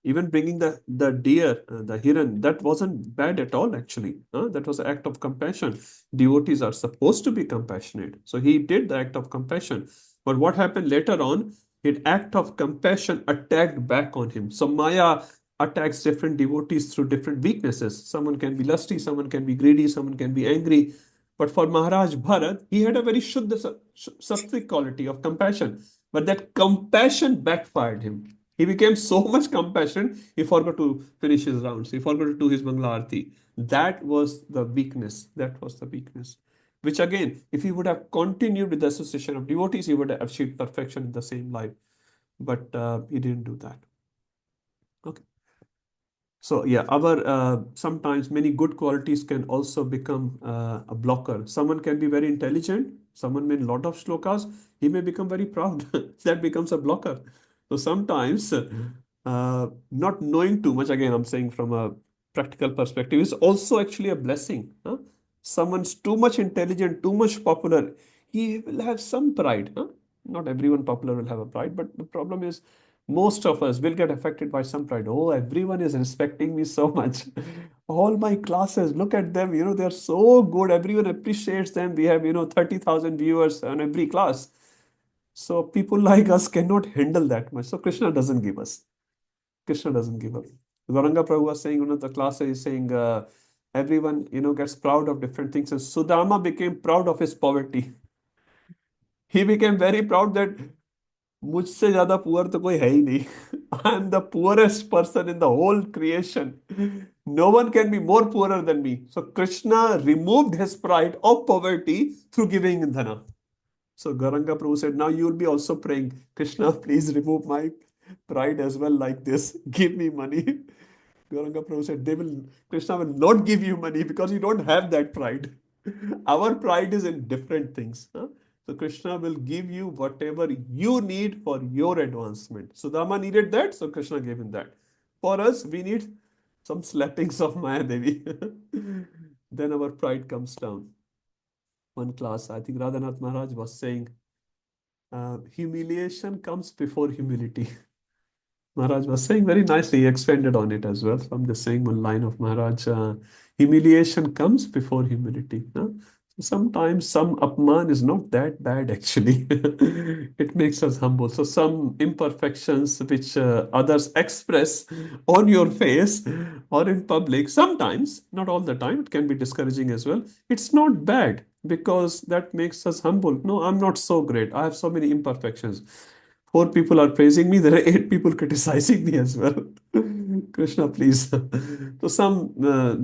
Even bringing the deer, the heron, that wasn't bad at all, actually. That was an act of compassion. Devotees are supposed to be compassionate. So he did the act of compassion. But what happened later on, his act of compassion attacked back on him. So Maya attacks different devotees through different weaknesses. Someone can be lusty, someone can be greedy, someone can be angry. But for Maharaj Bharat, he had a very Shuddha sattvic quality of compassion. But that compassion backfired him. He became so much compassionate, he forgot to finish his rounds. He forgot to do his Mangala Arati. That was the weakness. That was the weakness. Which again, if he would have continued with the association of devotees, he would have achieved perfection in the same life. But he didn't do that. Okay. So yeah, our sometimes many good qualities can also become a blocker. Someone can be very intelligent. Someone may lot of shlokas. He may become very proud. That becomes a blocker. So sometimes not knowing too much, again, I'm saying from a practical perspective, is also actually a blessing. someone's too much intelligent, too much popular, he will have some pride. Huh? Not everyone popular will have a pride, but the problem is most of us will get affected by some pride. Oh, everyone is respecting me so much. All my classes, look at them, they're so good. Everyone appreciates them. We have, 30,000 viewers on every class. So people like us cannot handle that much. So Krishna doesn't give us. Krishna doesn't give up. Gauranga Prabhu was saying, one of the classes is saying, everyone, gets proud of different things. And Sudama became proud of his poverty. He became very proud that मुझसे ज्यादा poor तो कोई है ही नहीं. I am the poorest person in the whole creation. No one can be more poorer than me. So Krishna removed his pride of poverty through giving dhana. So Gauranga Prabhu said, now you will be also praying, Krishna, please remove my pride as well like this. Give me money. Gauranga Prabhu said, Krishna will not give you money because you don't have that pride. Our pride is in different things. Huh? So Krishna will give you whatever you need for your advancement. Sudama needed that, so Krishna gave him that. For us, we need some slappings of Maya Devi. Then our pride comes down. One class, I think Radhanath Maharaj was saying, humiliation comes before humility. Maharaj was saying very nicely, he expanded on it as well. So I'm just saying one line of Maharaj, humiliation comes before humility. Huh? Sometimes some apman is not that bad actually. It makes us humble. So some imperfections which others express on your face or in public, sometimes, not all the time, it can be discouraging as well. It's not bad because that makes us humble. No, I'm not so great. I have so many imperfections. 4 people are praising me, there are 8 people criticizing me as well. Krishna, please. So some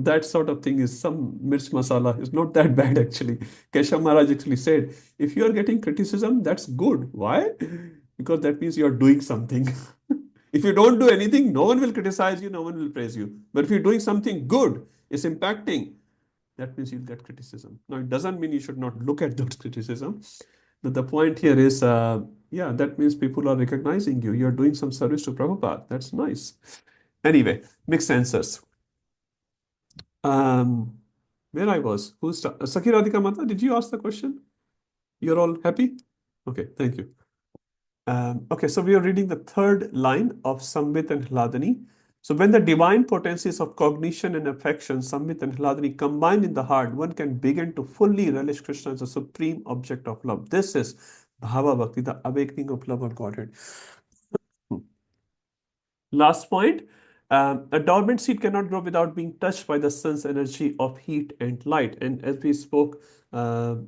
that sort of thing is some mirch masala is not that bad actually. Keshav Maharaj actually said, if you are getting criticism, that's good. Why? Because that means you are doing something. If you don't do anything, no one will criticize you, no one will praise you. But if you're doing something good, it's impacting, that means you'll get criticism. Now, it doesn't mean you should not look at those criticism. But the point here is, yeah, that means people are recognizing you. You're doing some service to Prabhupada. That's nice. Anyway, mixed answers. Where I was? Who's Sakhi Radhika Mata? Did you ask the question? You're all happy? Okay, thank you. Okay, so we are reading the 3rd line of Sambit and Hladani. So when the divine potencies of cognition and affection, Sambit and Hladani, combine in the heart, one can begin to fully relish Krishna as a supreme object of love. This is Bhava Bhakti, the awakening of love of Godhead. Last point, a dormant seed cannot grow without being touched by the sun's energy of heat and light. And as we spoke, Sadhana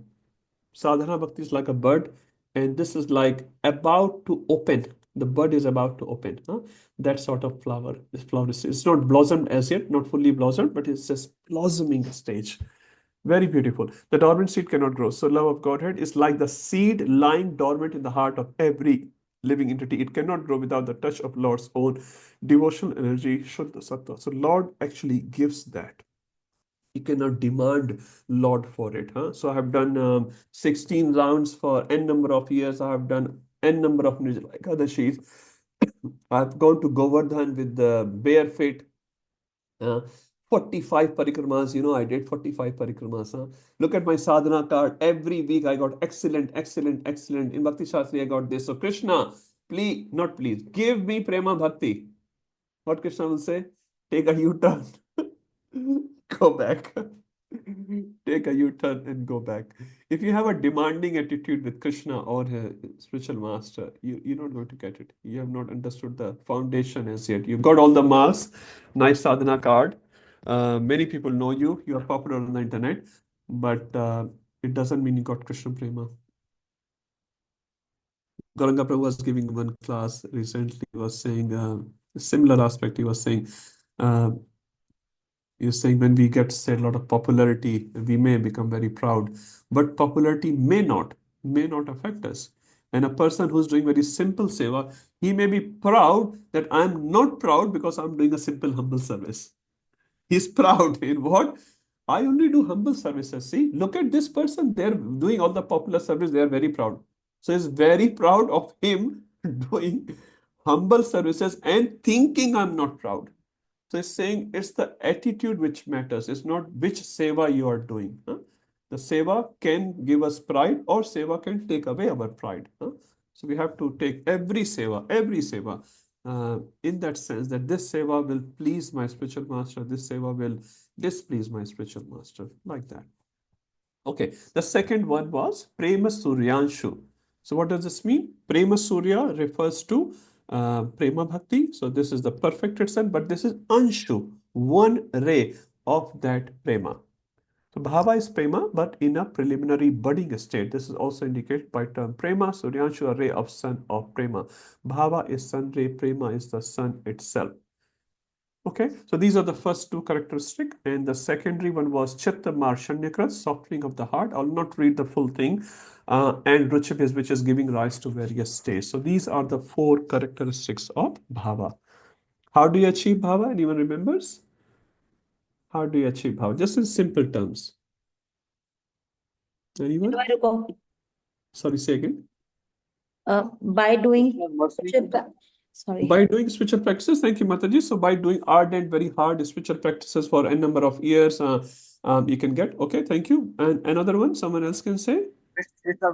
Bhakti is like a bird, and this is like about to open. The bud is about to open. Huh? That sort of flower. This flower is, it's not blossomed as yet, not fully blossomed, but it's just blossoming stage. Very beautiful. The dormant seed cannot grow. So love of Godhead is like the seed lying dormant in the heart of every living entity. It cannot grow without the touch of Lord's own devotional energy, Shuddha Sattva. So Lord actually gives that. You cannot demand Lord for it. Huh? So I have done 16 rounds for n number of years. I have done n number of Nirjala Ekadashis. I've gone to Govardhan with the bare feet. 45 parikramas, I did 45 parikramas. Huh? Look at my sadhana card. Every week I got excellent, excellent, excellent. In Bhakti Shastri, I got this. So Krishna, please, not please, give me prema bhakti. What Krishna will say? Take a U-turn. Go back. Take a U-turn and go back. If you have a demanding attitude with Krishna or a spiritual master, you're not going to get it. You have not understood the foundation as yet. You've got all the marks, nice sadhana card. Many people know you. You are popular on the internet, but it doesn't mean you got Krishna Prema. Gauranga Prabhu was giving one class recently. He was saying a similar aspect. He was saying, when we get say a lot of popularity, we may become very proud, but popularity may not affect us. And a person who's doing very simple seva, he may be proud that I'm not proud because I'm doing a simple, humble service. He's proud in what? I only do humble services. See, look at this person. They're doing all the popular service. They're very proud. So he's very proud of him doing humble services and thinking I'm not proud. So it's saying it's the attitude which matters. It's not which seva you are doing. The seva can give us pride, or seva can take away our pride. So we have to take every seva, in that sense that this seva will please my spiritual master, this seva will displease my spiritual master, like that. Okay, the second one was Prema Suryanshu. So what does this mean? Prema Surya refers to Prema Bhakti. So this is the perfected sun, but this is Anshu, one ray of that Prema. So Bhava is Prema, but in a preliminary budding state. This is also indicated by term Prema, Suryanshu, a ray of sun of Prema. Bhava is sun ray, Prema is the sun itself. Okay, so these are the first two characteristics, and the secondary one was Chitta Marshanyakrat, softening of the heart. I'll not read the full thing, and Ruchip, which is giving rise to various states. So these are the four characteristics of Bhava. How do you achieve Bhava? Anyone remembers? How do you achieve Bhava? Just in simple terms. Anyone? Sorry, say again. By doing sorry. By doing spiritual practices, thank you, Mataji. So by doing ardent, very hard spiritual practices for a number of years, you can get. Okay, thank you. And another one, someone else can say?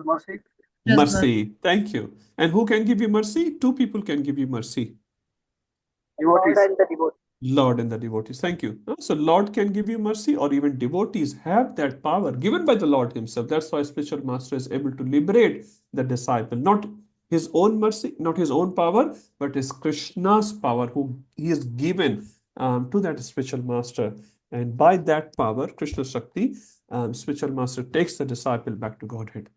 Mercy. Mercy. Thank you. And who can give you mercy? Two people can give you mercy. Lord and the devotees. Lord and the devotees. Thank you. So Lord can give you mercy, or even devotees have that power given by the Lord himself. That's why spiritual master is able to liberate the disciple. Not his own mercy, not his own power, but is Krishna's power who he is given to that spiritual master. And by that power, Krishna Shakti, spiritual master takes the disciple back to Godhead.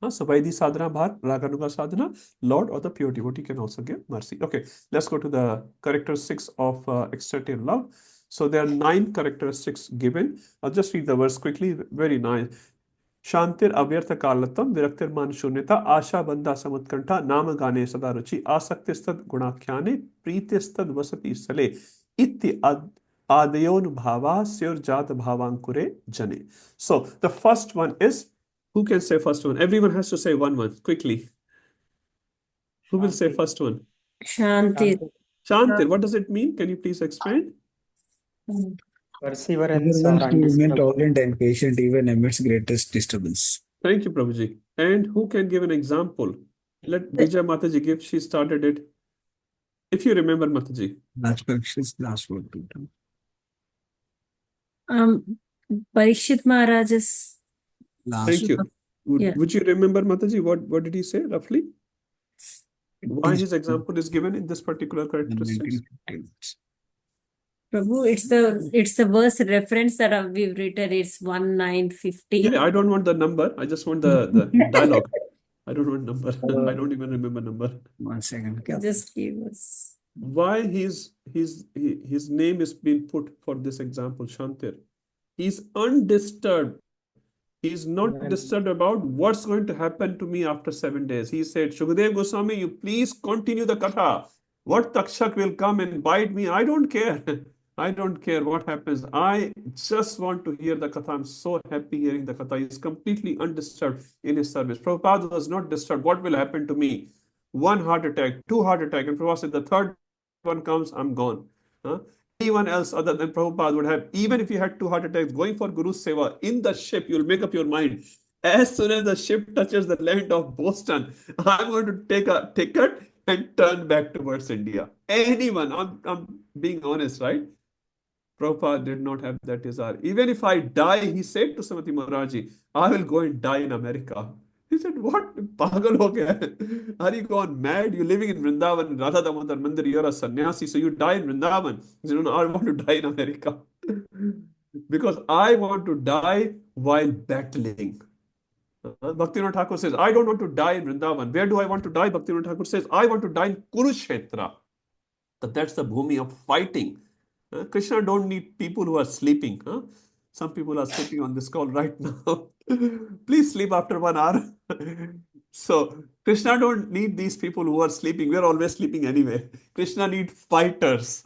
So by the sadhana bhar, raganuga sadhana, Lord or the pure devotee can also give mercy. Okay, let's go to the characteristics of ecstatic love. So there are 9 characteristics given. I'll just read the verse quickly. Very nice. Shantir avyartha kalatam viraktir man shunyata asha bandha samutkantha nama gane sada ruchi asaktistad gunakhyane preetistad vasati sale itti adayon bhava syur jat bhavankure jane. So the first one is, who can say first one? Everyone has to say one quickly. Who will say first one? Shanti. Shanti, what does it mean? Can you please expand? Perseverance or to remain tolerant and patient even amidst greatest disturbance. Thank you, Prabhuji. And who can give an example? Let Vijay Mataji give. She started it. If you remember, Mataji. Last word. Parikshit Maharaj's. Thank you. Would you remember, Mataji, what did he say roughly? Why his example is given in this particular characteristics? Prabhu, it's the verse reference that we've written. It's 1950. Yeah, I don't want the number. I just want the dialogue. I don't want number. I don't even remember number. 1 second. Just give us. Why his name is being put for this example, Shantir? He's undisturbed. He's not disturbed about what's going to happen to me after 7 days. He said, Shukadev Goswami, you please continue the katha. What takshak will come and bite me? I don't care. I don't care what happens. I just want to hear the katha. I'm so happy hearing the katha. He's completely undisturbed in his service. Prabhupada was not disturbed. What will happen to me? 1 heart attack, 2 heart attack. And Prabhupada said, the third one comes, I'm gone. Anyone else other than Prabhupada would have, even if you had 2 heart attacks, going for Guru Seva in the ship, you'll make up your mind. As soon as the ship touches the land of Boston, I'm going to take a ticket and turn back towards India. Anyone, I'm being honest, right? Prabhupada did not have that desire. Even if I die, he said to Samati Maharaji, I will go and die in America. He said, what? Pagal ho gaya? Are you gone mad? You're living in Vrindavan, Radha Damodar Mandir, you're a sannyasi, so you die in Vrindavan. He said, no, I want to die in America. Because I want to die while battling. Bhaktivinoda Thakur says, I don't want to die in Vrindavan. Where do I want to die? Bhaktivinoda Thakur says, I want to die in Kurukshetra. So that's the bhumi of fighting. Krishna don't need people who are sleeping. Some people are sleeping on this call right now. Please sleep after 1 hour. So Krishna don't need these people who are sleeping. We're always sleeping anyway. Krishna needs fighters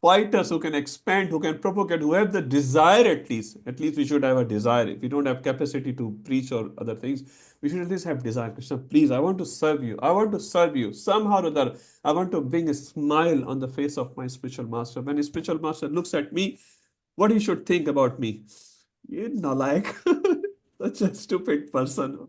fighters who can expand, who can propagate, who have the desire at least. At least we should have a desire. If we don't have capacity to preach or other things, we should at least have desire. Krishna, please, I want to serve you. I want to serve you. Somehow or other, I want to bring a smile on the face of my spiritual master. When his spiritual master looks at me, what he should think about me? You know, like such a stupid person.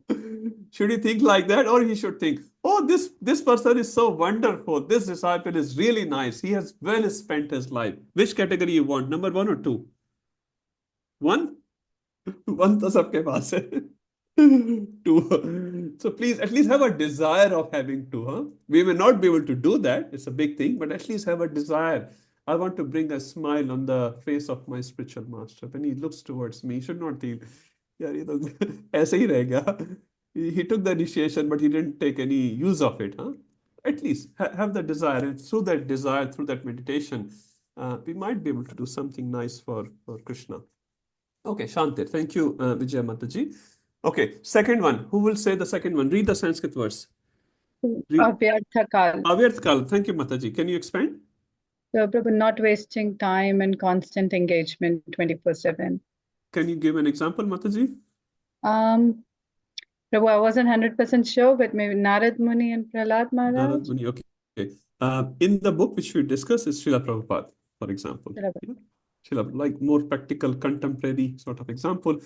Should he think like that, or he should think, oh, this person is so wonderful. This disciple is really nice. He has well spent his life. Which category you want? Number 1 or 2? 1? 1 तो सबके पास है. 2. So please at least have a desire of having 2. Huh? We may not be able to do that. It's a big thing, but at least have a desire. I want to bring a smile on the face of my spiritual master. When he looks towards me, he should not think, यार ये तो ऐसे ही रह गया. He took the initiation, but he didn't take any use of it. Huh? At least have the desire, and through that desire, through that meditation, we might be able to do something nice for Krishna. Okay, Shantir. Thank you, Vijaya Mataji. Okay, second one. Who will say the second one? Read the Sanskrit words. Avyarthakal. Avyarthakal. Thank you, Mataji. Can you expand? So, Prabhu, not wasting time and constant engagement 24/7. Can you give an example, Mataji? Prabhu, I wasn't 100% sure, but maybe Narad Muni and Prahlad Maharaj. Narad Muni, okay. In the book which we discussed is Srila Prabhupada, for example. Srila, like more practical, contemporary sort of example.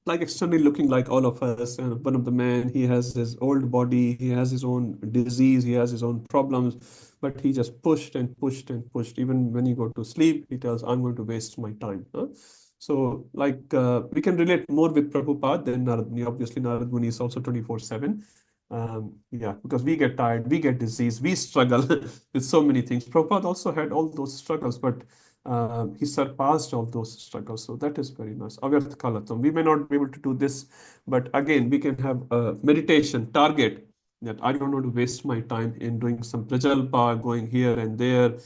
Like externally looking like all of us, and one of the men, he has his old body, he has his own disease, he has his own problems, but he just pushed and pushed and pushed. Even when he go to sleep, he tells, I'm going to waste my time. Huh? So like we can relate more with Prabhupada than Narad Muni. Obviously, Narad Muni is also 24/7. Yeah, because we get tired, we get disease, we struggle with so many things. Prabhupada also had all those struggles, but he surpassed all those struggles. So that is very nice. Avyartha Kalatam. We may not be able to do this, but again, we can have a meditation target that I don't want to waste my time in doing some prajalpa, going here and there.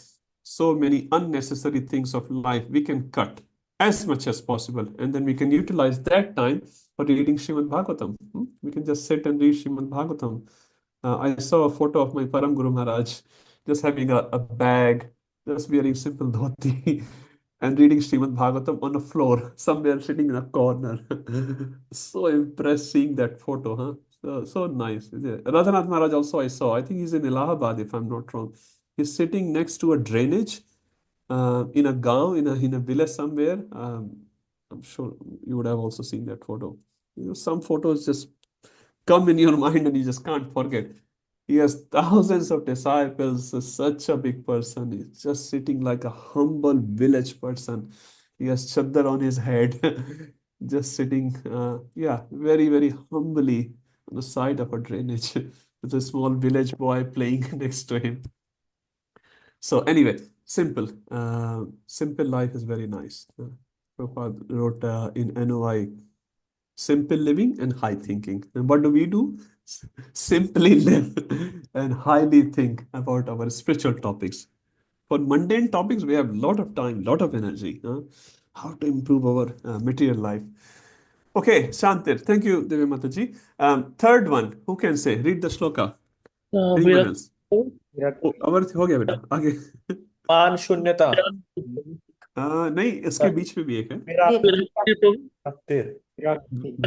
So many unnecessary things of life we can cut as much as possible. And then we can utilize that time for reading Srimad Bhagavatam. We can just sit and read Srimad Bhagavatam. I saw a photo of my Param Guru Maharaj just having a bag, just wearing simple dhoti and reading Srimad Bhagavatam on a floor, somewhere sitting in a corner. So impressed seeing that photo, huh? So nice. Radhanath Maharaj also I saw. I think he's in Allahabad, if I'm not wrong. He's sitting next to a drainage in a gaon, in a village somewhere. I'm sure you would have also seen that photo. You know, some photos just come in your mind and you just can't forget. He has thousands of disciples, such a big person. He's just sitting like a humble village person. He has chadar on his head, just sitting, yeah, very, very humbly on the side of a drainage with a small village boy playing next to him. So anyway, simple life is very nice. Prabhupada wrote in NOI, simple living and high thinking. And what do? Simply live and highly think about our spiritual topics. For mundane topics, we have a lot of time, lot of energy. How to improve our material life. Okay, Shantir, thank you, Divya Mataji. Third one, who can say? Read the shloka. Anyone else? अवर्थ हो गया बेटा आगे मान शून्यता नहीं इसके बीच में भी एक है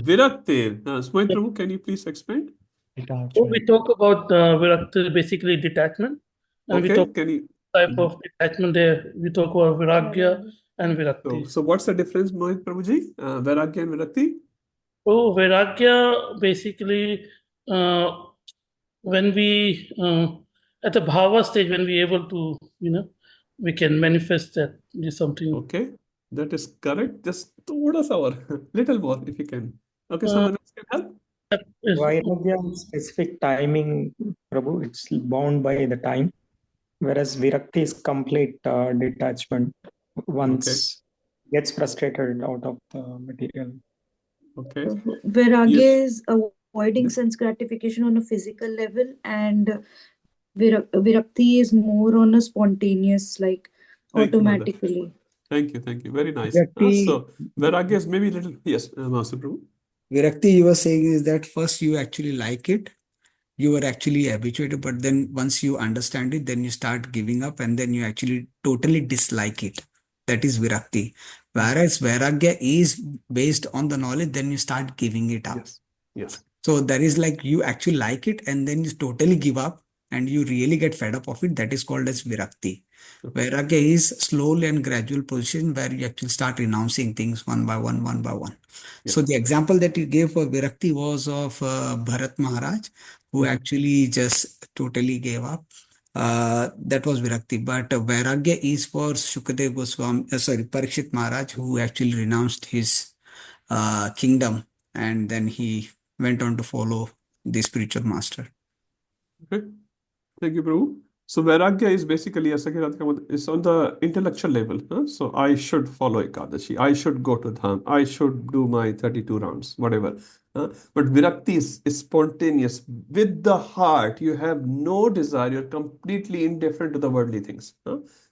विरक्तिर Smoit Prabhu, can you please expand? We talk about virakti, basically detachment, and okay, we talk can you type of detachment there. We talk about viragya and virakti. So what's the difference, Mohit Prabhuji? Viragya and virakti? Oh, viragya basically when we at the bhava stage, when we able to, we can manifest that something. Okay, that is correct. Just thoda sa or little more if you can. Okay, someone else can help. Vairagya specific timing, Prabhu. It's bound by the time, whereas virakti is complete detachment. Once gets frustrated out of the material. Okay. Vairagya is avoiding sense gratification on a physical level, and virakti is more on a spontaneous, like automatically. Thank you. Very nice. So vairagya is maybe little, yes, Master Prabhu. Virakti, you were saying, is that first you actually like it, you were actually habituated, but then once you understand it, then you start giving up and then you actually totally dislike it. That is virakti. Whereas vairagya is based on the knowledge, then you start giving it up. Yes. Yes. So that is like you actually like it and then you totally give up and you really get fed up of it. That is called as virakti. Vairagya is slowly and gradual position where you actually start renouncing things one by one, one by one. So the example that you gave for virakti was of Bharat Maharaj, who actually just totally gave up. That was virakti. But vairagya is for Shukadev Goswami, Parikshit Maharaj, who actually renounced his kingdom and then he went on to follow the spiritual master. Okay. Thank you, Prabhu. So Vairagya is basically, is on the intellectual level. So I should follow Ekadashi. I should go to Dham. I should do my 32 rounds, whatever. But Virakti is spontaneous. With the heart, you have no desire. You're completely indifferent to the worldly things.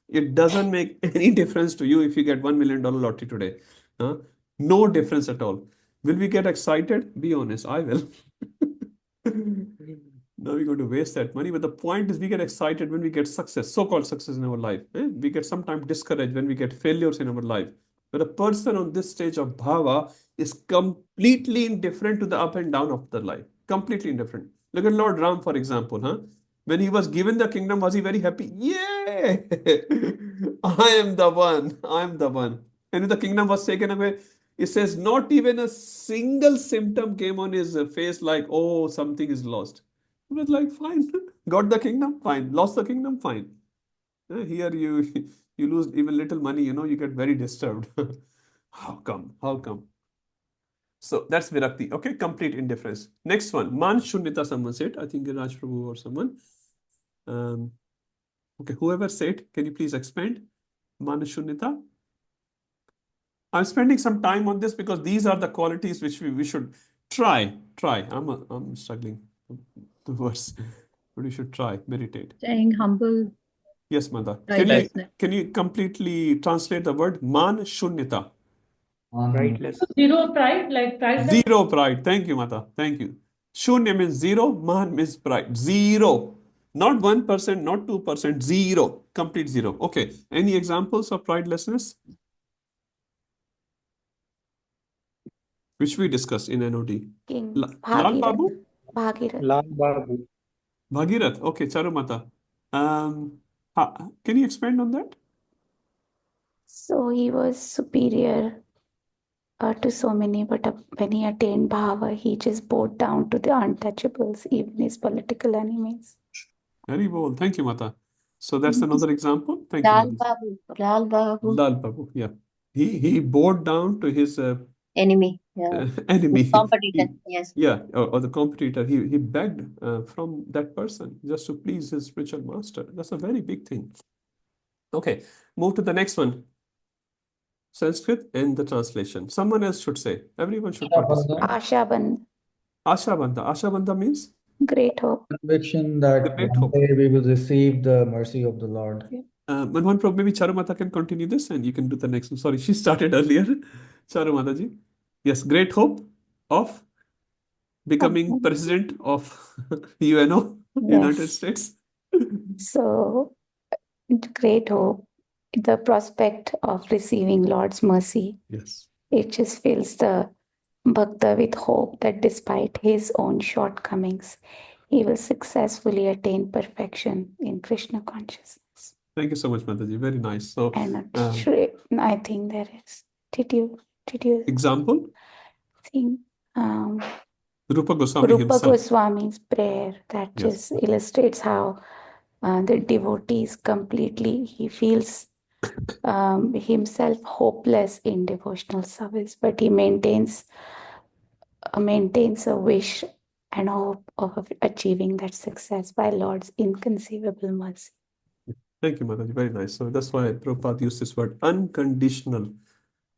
It doesn't make any difference to you if you get $1 million lottery today. No difference at all. Will we get excited? Be honest, I will. Now we're going to waste that money. But the point is we get excited when we get success, so-called success in our life. We get sometimes discouraged when we get failures in our life. But a person on this stage of bhava is completely indifferent to the up and down of the life. Completely indifferent. Look at Lord Ram, for example. When he was given the kingdom, was he very happy? Yay! I am the one. I am the one. And when the kingdom was taken away, it says not even a single symptom came on his face like, oh, something is lost. He was like, fine. Got the kingdom? Fine. Lost the kingdom? Fine. Here you lose even little money, you get very disturbed. How come? How come? So that's virakti. Okay, complete indifference. Next one, man shunyata, someone said. I think Raj Prabhu or someone. Okay, whoever said, can you please expand? Man shunyata. I'm spending some time on this because these are the qualities which we should try. I'm struggling the verse, but we should try, meditate. Staying humble. Yes, Manda. Righteousness. Can you completely translate the word man shunyata? Rightless. Zero pride, like pride. Zero pride. Thank you, Mata. Thank you. Shunya means zero, man means pride. Zero. Not 1%, not 2%, zero. Complete zero. Okay. Any examples of pridelessness? Which we discussed in NOD. King Lal Babu? Bhagirath. Lal Babu. Bhagirath. Okay, Charumata. Can you expand on that? So he was superior to so many, but when he attained bhava, he just bowed down to the untouchables, even his political enemies. Very well. Thank you, Mata. So that's another example. Thank Lal you. Babu. Lal Babu. Lal Babu. Yeah. He bowed down to his Enemy. Yeah. enemy. Competitor. Yes. Yeah, or the competitor. He begged from that person just to please his spiritual master. That's a very big thing. Okay, move to the next one. Sanskrit and the translation. Someone else should say. Everyone should participate. Ashabandha. Ashabandha. Ashabandha means? Great hope. Conviction that Great one hope. day we will receive the mercy of the Lord. Manmohan Prabhu, maybe Charumata can continue this and you can do the next one. Sorry, she started earlier. Charumata ji. Yes, great hope of becoming president of UNO, United States. So, great hope, the prospect of receiving Lord's mercy. Yes. It just fills the Bhakta with hope that despite his own shortcomings, he will successfully attain perfection in Krishna consciousness. Thank you so much, Mataji. Very nice. So, I think there is. Did you example? think Rupa Goswami Rupa himself. Goswami's prayer that just illustrates how the devotee is completely, he feels himself hopeless in devotional service, but he maintains a wish and hope of achieving that success by Lord's inconceivable mercy. Thank you, Mataji. Very nice. So that's why Prabhupada used this word, unconditional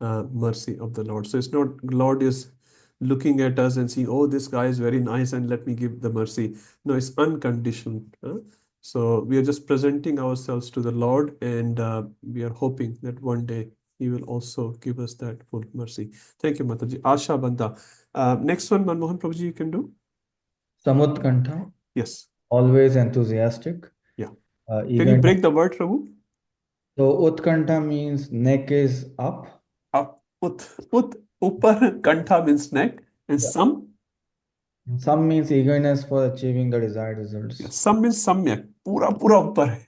mercy of the Lord. So it's not Lord is looking at us and seeing, oh, this guy is very nice and let me give the mercy. No, it's unconditional. So we are just presenting ourselves to the Lord and we are hoping that one day He will also give us that full mercy. Thank you, Mataji. Asha Bandha. Next one, Manmohan Prabhuji, you can do. Samutkantha. Yes. always enthusiastic. Yeah. Can you Eagerness. break the word, Prabhu? So Utkantha means neck is up. Up. Ut. Upar. Kantha means neck. And some? Some means eagerness for achieving the desired results. Some means samyak. Pura upar hai.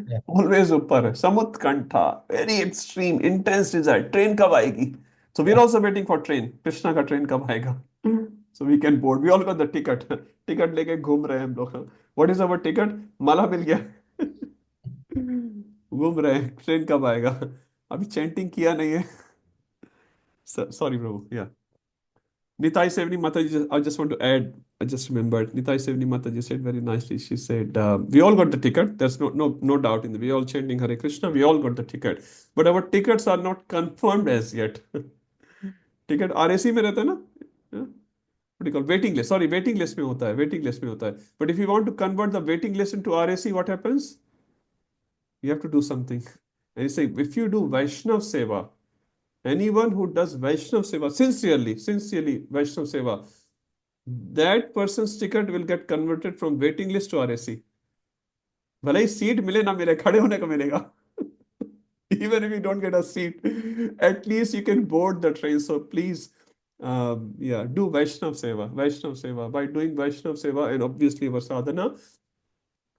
Yeah. Always upar hai. Samutkantha. Very extreme, intense desire. Train kab aayegi? So we're also waiting for train. Krishna ka train kab aayega? So we can board. We all got the ticket. Ticket leke घूम रहे हैं हम लोग. What is our ticket? माला मिल गया. घूम रहे हैं. Train कब आएगा? अभी चैंटिंग किया नहीं है. Sorry, bro. Yeah. Nitai Sevni Mataji, I just want to add, I just remembered, Nitai Sevni Mataji said very nicely, she said, we all got the ticket, there's no doubt in the, we all chanting Hare Krishna, we all got the ticket, but our tickets are not confirmed as yet. Ticket RAC में रहता है ना? Yeah. What do you call waiting list? Sorry, waiting list में होता है, waiting list में होता है. But if you want to convert the waiting list into RAC, what happens? You have to do something. And you say, if you do Vaishnav Seva, anyone who does Vaishnav Seva, sincerely Vaishnav Seva, that person's ticket will get converted from waiting list to RAC. भले ही seat मिले ना मिले, खड़े होने को मिलेगा. Even if you don't get a seat, at least you can board the train. So please, do Vaishnav Seva. By doing Vaishnav Seva and obviously our sadhana,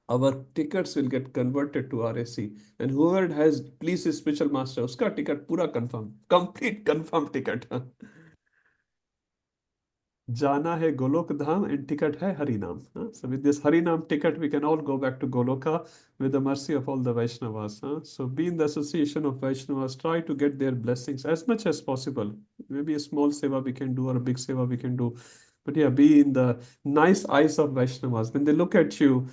our tickets will get converted to RAC. And whoever has please his spiritual master, uska ticket pura confirm, complete confirmed ticket. Jana hai Golok Dham and ticket hai Harinam. So with this Harinam ticket, we can all go back to Goloka with the mercy of all the Vaishnavas. So be in the association of Vaishnavas, try to get their blessings as much as possible. Maybe a small seva we can do or a big seva we can do. But yeah, be in the nice eyes of Vaishnavas. When they look at you,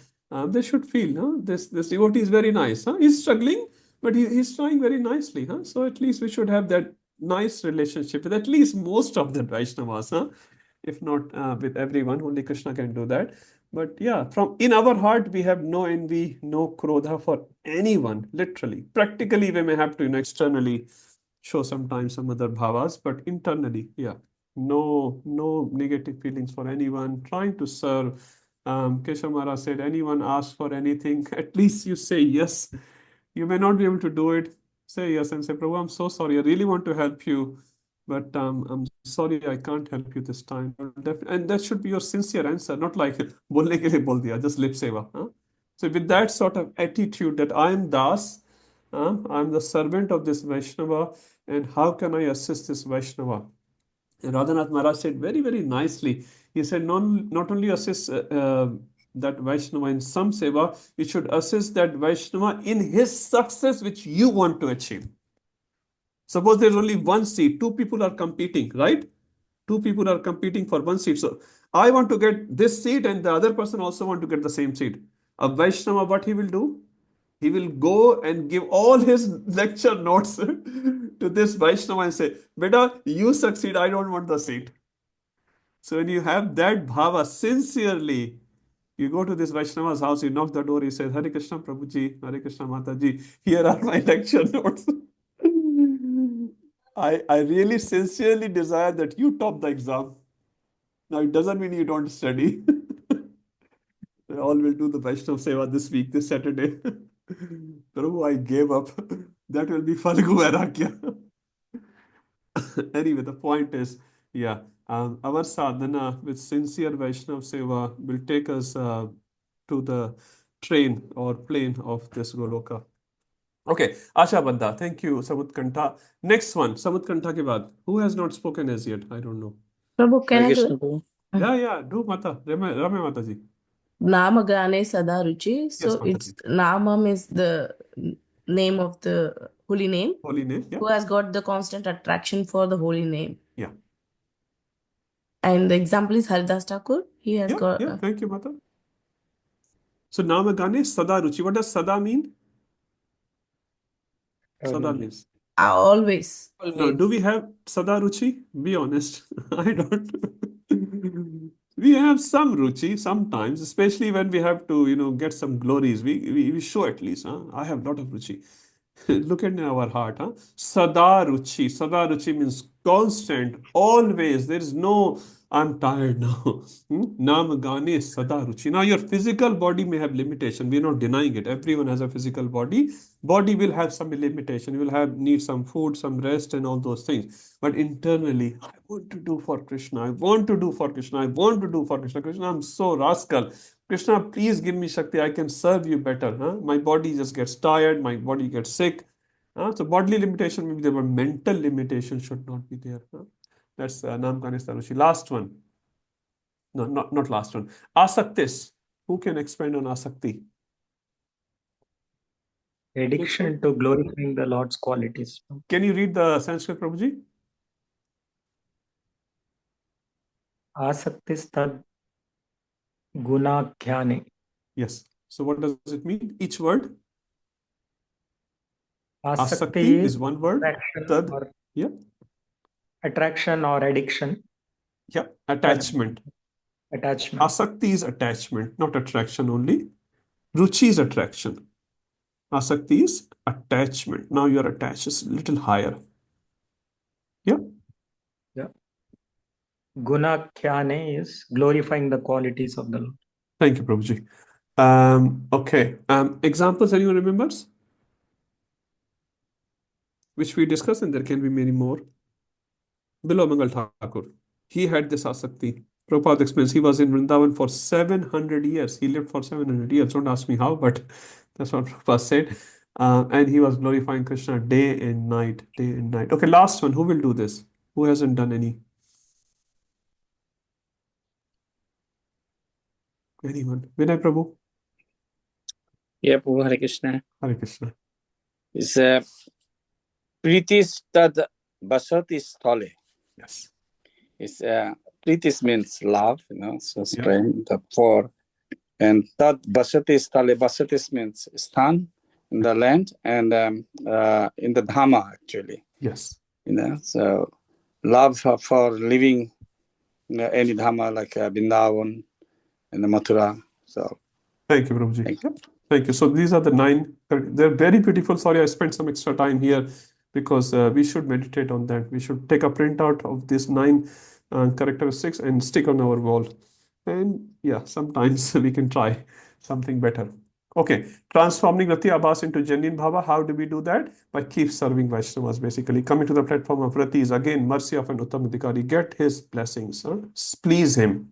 they should feel, this devotee is very nice. He's struggling, but he's trying very nicely. So at least we should have that nice relationship with at least most of the Vaishnavas. If not with everyone, only Krishna can do that. But yeah, from in our heart, we have no envy, no krodha for anyone, literally. Practically, we may have to, externally show sometimes some other bhavas, but internally, yeah, no negative feelings for anyone, trying to serve. Keshav Maharaj said, anyone asks for anything, at least you say yes. You may not be able to do it. Say yes and say, Prabhu, I'm so sorry. I really want to help you. But I'm sorry, I can't help you this time. And that should be your sincere answer, not like bolne ke liye bol diya, just lip seva. So with that sort of attitude that I am Das, I'm the servant of this Vaishnava, and how can I assist this Vaishnava? And Radhanath Maharaj said very, very nicely. He said, not only assist that Vaishnava in some seva, you should assist that Vaishnava in his success which you want to achieve. Suppose there's only one seat, two people are competing, right? Two people are competing for one seat. So I want to get this seat and the other person also want to get the same seat. A Vaishnava, what he will do? He will go and give all his lecture notes to this Vaishnava and say, Beta, you succeed, I don't want the seat. So when you have that bhava sincerely, you go to this Vaishnava's house, you knock the door, he says, Hare Krishna Prabhuji, Hare Krishna Mataji, here are my lecture notes. I really sincerely desire that you top the exam. Now, it doesn't mean you don't study. They all will do the Vaishnav Seva this week, this Saturday. Prabhu, I gave up. That will be Falgu Vairagya. Anyway, the point is, yeah, our sadhana with sincere Vaishnav Seva will take us to the train or plane of this Goloka. Okay, Asha Bandha, thank you, Samutkantha. Next one, Samutkantha ke baad. Who has not spoken as yet? I don't know. Prabhu, can I do it? Yeah, do Mata, Rame Mataji. Namagane Sadaruchi. So Yes, it's Namam is the name of the holy name. Holy name, yeah. Who has got the constant attraction for the holy name. Yeah. And the example is Haridas Thakur. He has got. Yeah, thank you, Mata. So Namagane Sadaruchi. What does Sada mean? Sada means Always. No, do we have Sadaruchi? Be honest. I don't. We have some ruchi sometimes, especially when we have to, get some glories. We show at least. I have a lot of ruchi. Look at our heart. Sadaruchi. Sadaruchi means constant, always. There is no I'm tired now. Nam gane sada ruchi. Now your physical body may have limitation. We're not denying it. Everyone has a physical body. Body will have some limitation. You will have need some food, some rest, and all those things. But internally, I want to do for Krishna. I want to do for Krishna. I want to do for Krishna. Krishna, I'm so rascal. Krishna, please give me Shakti. I can serve you better. Huh? My body just gets tired. My body gets sick. So bodily limitation may be there, but mental limitation should not be there. Huh? That's Nam Ganesh Tarushi. Last one. No, not last one. Asaktis. Who can expand on Asakti? Addiction to glorifying the Lord's qualities. Can you read the Sanskrit, Prabhuji? Asaktis tad gunakhyane. Yes. So what does it mean? Each word? Asakti is one word. Tad, yeah. Attraction or addiction. Yeah, attachment. Attachment. Asakti is attachment, not attraction only. Ruchi is attraction. Asakti is attachment. Now you are attached. It's a little higher. Yeah. Yeah. Gunakhyane is glorifying the qualities of the Lord. Thank you, Prabhuji. Okay. Examples, anyone remembers? Which we discussed, and there can be many more. Below Mangal Thakur. He had this asakti. Prabhupada explains he was in Vrindavan for 700 years. He lived for 700 years. Don't ask me how, but that's what Prabhupada said. And he was glorifying Krishna day and night, day and night. Okay, last one. Who will do this? Who hasn't done any? Anyone? Vinay Prabhu? Yeah, Prabhu, Hare Krishna. Hare Krishna. It's Pritis tad basati sthale. Yes. It's Pritis means love, so prem, the for, and tad basati sthale. Basati means stan in the land and in the Dhamma actually. Yes. So love for living any Dhamma like Vrindavan and Mathura. So thank you, Prabhuji. Thank you. So these are the 9. They're very beautiful. Sorry, I spent some extra time here because we should meditate on that. We should take a printout of these 9 characteristics and stick on our wall. And yeah, sometimes we can try something better. Okay, transforming Rati Abhas into genuine Bhava. How do we do that? By keep serving Vaishnavas, basically. Coming to the platform of Rati is again mercy of an Uttam Adhikari. Get his blessings. Please him.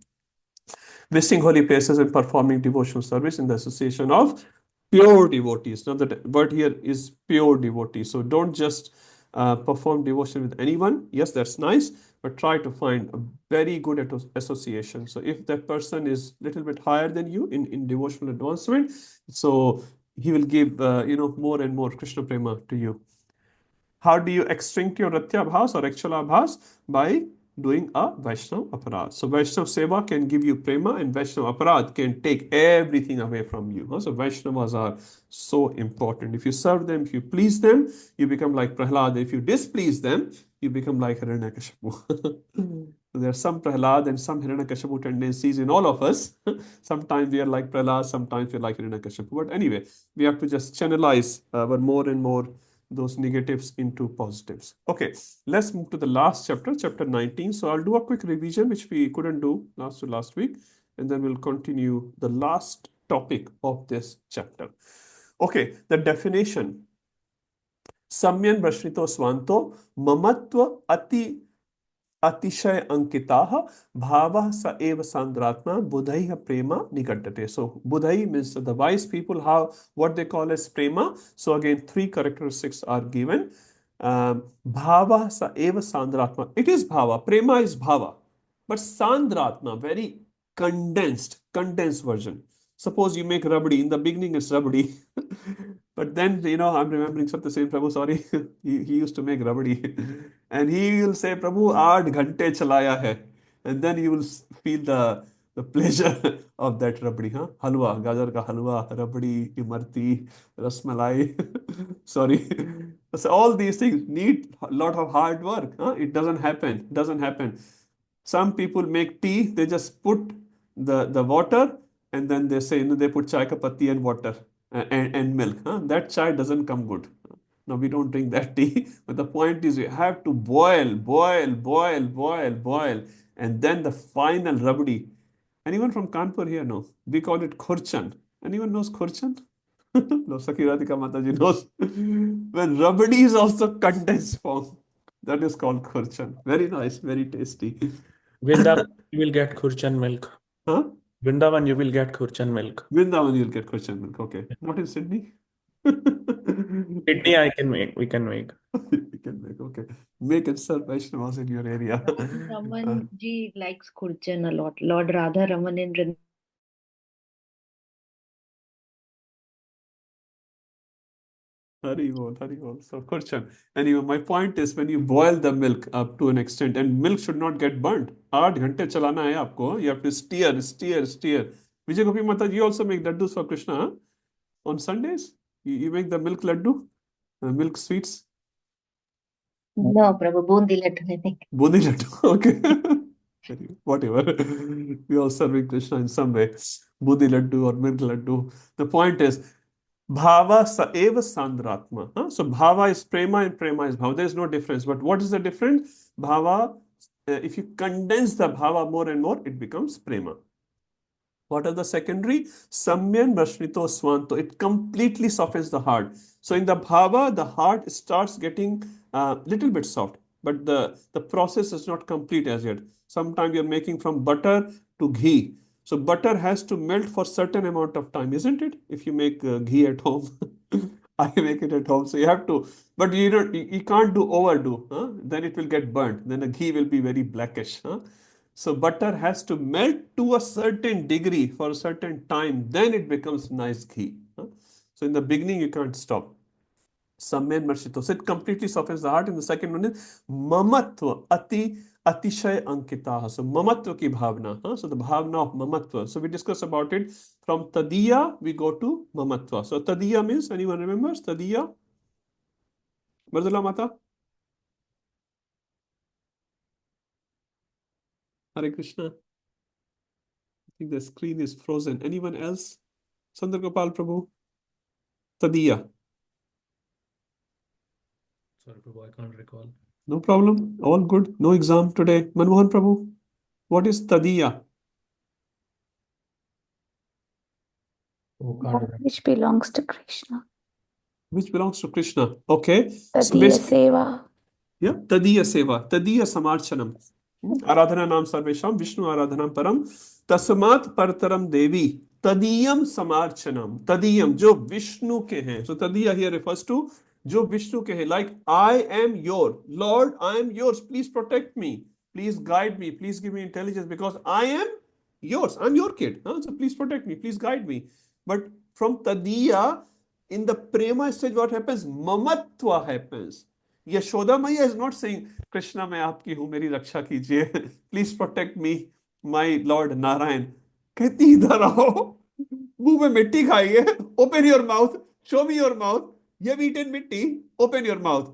Visiting holy places and performing devotional service in the association of pure devotees. Now the word here is pure devotee. So don't just perform devotion with anyone. Yes, that's nice, but try to find a very good association. So if that person is a little bit higher than you in devotional advancement, so he will give more and more Krishna prema to you. How do you extinct your Ratya Bhas or actual Abhas? By doing a Vaishnav Aparad. So Vaishnav Seva can give you prema and Vaishnav Aparad can take everything away from you. So Vaishnavas are so important. If you serve them, if you please them, you become like Prahlad. If you displease them, you become like Hiranyakashipu. So there are some Prahlad and some Hiranyakashipu tendencies in all of us. Sometimes we are like Prahlad, sometimes we are like Hiranyakashipu. But anyway, we have to just channelize our more and more those negatives into positives. Okay, let's move to the last chapter, chapter 19. So I'll do a quick revision, which we couldn't do last week, and then we'll continue the last topic of this chapter. Okay, the definition. Samyan Brashnito Swanto Mamatva Atishaya Ankitaha Bhava Sa Eva Sandratma Buddhaiha Prema Nigaddate. So Buddhai means the wise people have what they call as prema. So again, 3 characteristics are given. Bhava Sa Eva Sandratma. It is Bhava. Prema is Bhava. But Sandratma, very condensed version. Suppose you make rabdi. In the beginning, it's rabdi. But then, I'm remembering Satyasena Prabhu, sorry. he used to make rabdi. And he will say, Prabhu, 8 ghante chalaya hai. And then you will feel the pleasure of that rabdi. Halwa, gajar ka halwa, rabdi, imarti, rasmalai. Sorry. So all these things need a lot of hard work. It doesn't happen. Some people make tea, they just put the water and then they say, they put chai ka patti and water and milk. That chai doesn't come good. No, we don't drink that tea. But the point is you have to boil. And then the final rabdi. Anyone from Kanpur here? No. We call it khurchan. Anyone knows khurchan? No, Sakiratika Mataji knows. When rabdi is also condensed form, that is called khurchan. Very nice, very tasty. Vrindavan, you will get Khurchan milk. Huh? Vrindavan, you will get Khurchan milk. Vrindavan, you'll get khurchan milk. Okay. Not in Sydney? Sydney, I can make. We can make. We can make, okay. Make and serve Vaishnavas in your area. Raman ji likes Khurchan a lot. Lord Radha Raman in Vrindavan. Hari bol, Hari bol. So, khurchan. Anyway, my point is when you boil the milk up to an extent, and milk should not get burnt. 8 घंटे चलाना है आपको. You have to steer, steer, steer. Vijay Gopi Mata, you also make laddus for Krishna, huh? On Sundays? You make the milk laddu? Milk sweets? No, Prabhu, bundi laddu, I think. Bundi laddu, okay. Whatever. We all serving Krishna in some way. Bundi laddu or milk laddu. The point is, bhava sa eva sandratma. Huh? So bhava is prema and prema is bhava. There is no difference. But what is the difference? Bhava, if you condense the bhava more and more, it becomes prema. What are the secondary? Samyan Rashnito Swanto. It completely softens the heart. So in the bhava, the heart starts getting a little bit soft, but the process is not complete as yet. Sometimes you're making from butter to ghee. So butter has to melt for certain amount of time, isn't it? If you make ghee at home. I make it at home, so you have to, but you can't do overdo, huh? Then it will get burnt. Then the ghee will be very blackish. Huh? So butter has to melt to a certain degree for a certain time, then it becomes nice ghee. Huh? So in the beginning, you can't stop. Samyan Marshito. So it completely softens the heart. And the second one is Mamatva, Atishay Ankitaha. So Mamatva ki bhavna. Huh? So the bhavna of Mamatva. So we discuss about it. From Tadiya, we go to Mamatva. So Tadiya means, anyone remembers Tadiya? Mardula Mata? Hare Krishna. I think the screen is frozen. Anyone else? Sundar Gopal Prabhu? Tadiya. Sorry, Prabhu, I can't recall. No problem. All good. No exam today. Manmohan Prabhu, what is Tadiya? That which belongs to Krishna. Which belongs to Krishna. Okay. So Tadiya basically, Seva. yeah, Tadiya Seva, Tadiya Samarchanam. Aradhana Nam Sarvesham, Vishnu Aradhanam Param, Tasmat Partaram Devi, Tadiyam Samarchanam. Tadiyam, jo Vishnu ke hain. So Tadiya here refers to jo Vishnu ke hain. Like, I am your Lord, I am yours. Please protect me. Please guide me. Please give me intelligence because I am yours. I'm your kid. Huh? So please protect me. Please guide me. But from Tadiya, in the prema stage, what happens? Mamatva happens. Yashoda Maya is not saying, Krishna, मैं आपकी हूँ, मेरी रक्षा कीजिए. Please protect me, my Lord Narayan. कहती इधर आओ, मुंह में मिट्टी खाइए. Open your mouth. Show me your mouth. You have eaten mitti. Open your mouth.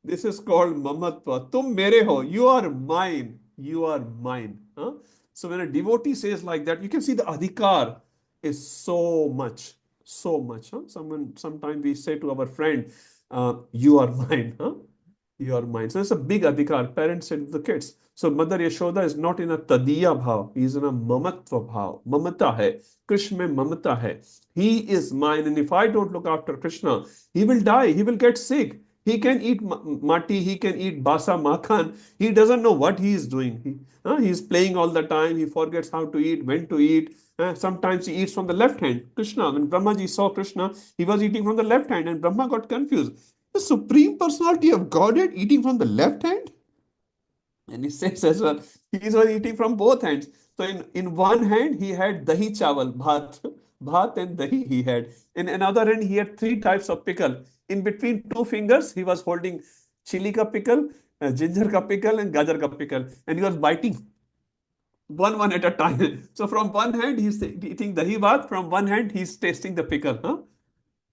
This is called mamatva. तुम मेरे हो. You are mine. You are mine. Huh? So when a devotee says like that, you can see the adhikar is so much. So much. Huh? Sometimes we say to our friend, you are mine. Huh? You are mine. So it's a big adhikar. Parents said to the kids. So Mother Yashoda is not in a tadiya bhav. He is in a mamatva bhav. Mamata hai. Krishna mein mamata hai. He is mine. And if I don't look after Krishna, he will die. He will get sick. He can eat mati. He can eat basa makhan. He doesn't know what he is doing. He is playing all the time. He forgets how to eat, when to eat. Sometimes he eats from the left hand. Krishna, when Brahmaji saw Krishna, he was eating from the left hand and Brahma got confused. The Supreme Personality of Godhead eating from the left hand? And he says as well, he was eating from both hands. So in one hand, he had dahi chawal, bhat and dahi he had. In another hand, he had 3 types of pickle. In between 2 fingers, he was holding chili ka pickle, ginger ka pickle and gajar ka pickle. And he was biting one at a time. So from one hand, he's eating dahi bhat. From one hand, he's tasting the pickle. Huh?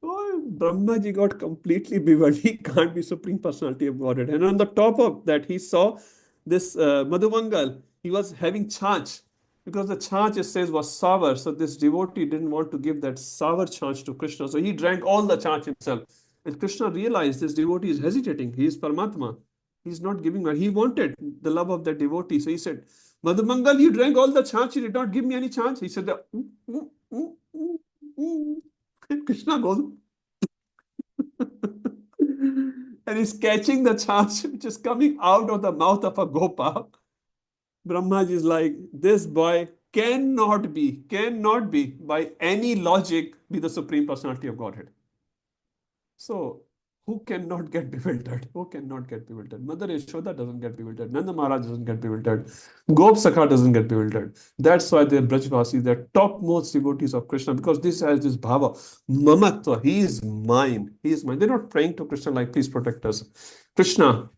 Oh, Brahmaji got completely bewildered. He can't be Supreme Personality of Godhead. And on the top of that, he saw this Madhumangal. He was having chach because the chach, it says, was sour. So this devotee didn't want to give that sour chach to Krishna. So he drank all the chach himself. And Krishna realized this devotee is hesitating. He is Paramatma. He's not giving her. He wanted the love of that devotee. So he said, Madhumangal, you drank all the chants, you did not give me any chants. He said, Krishna goes, and he's catching the chants which is coming out of the mouth of a Gopa. Brahmaji is like, this boy cannot be, by any logic, be the Supreme Personality of Godhead. So, who cannot get bewildered? Who cannot get bewildered? Mother Yashoda doesn't get bewildered. Nanda Maharaj doesn't get bewildered. Gop Sakha doesn't get bewildered. That's why they're Brajvasis, they're topmost devotees of Krishna, because this has this bhava, mamatva, he is mine. He is mine. They're not praying to Krishna like, please protect us. Krishna,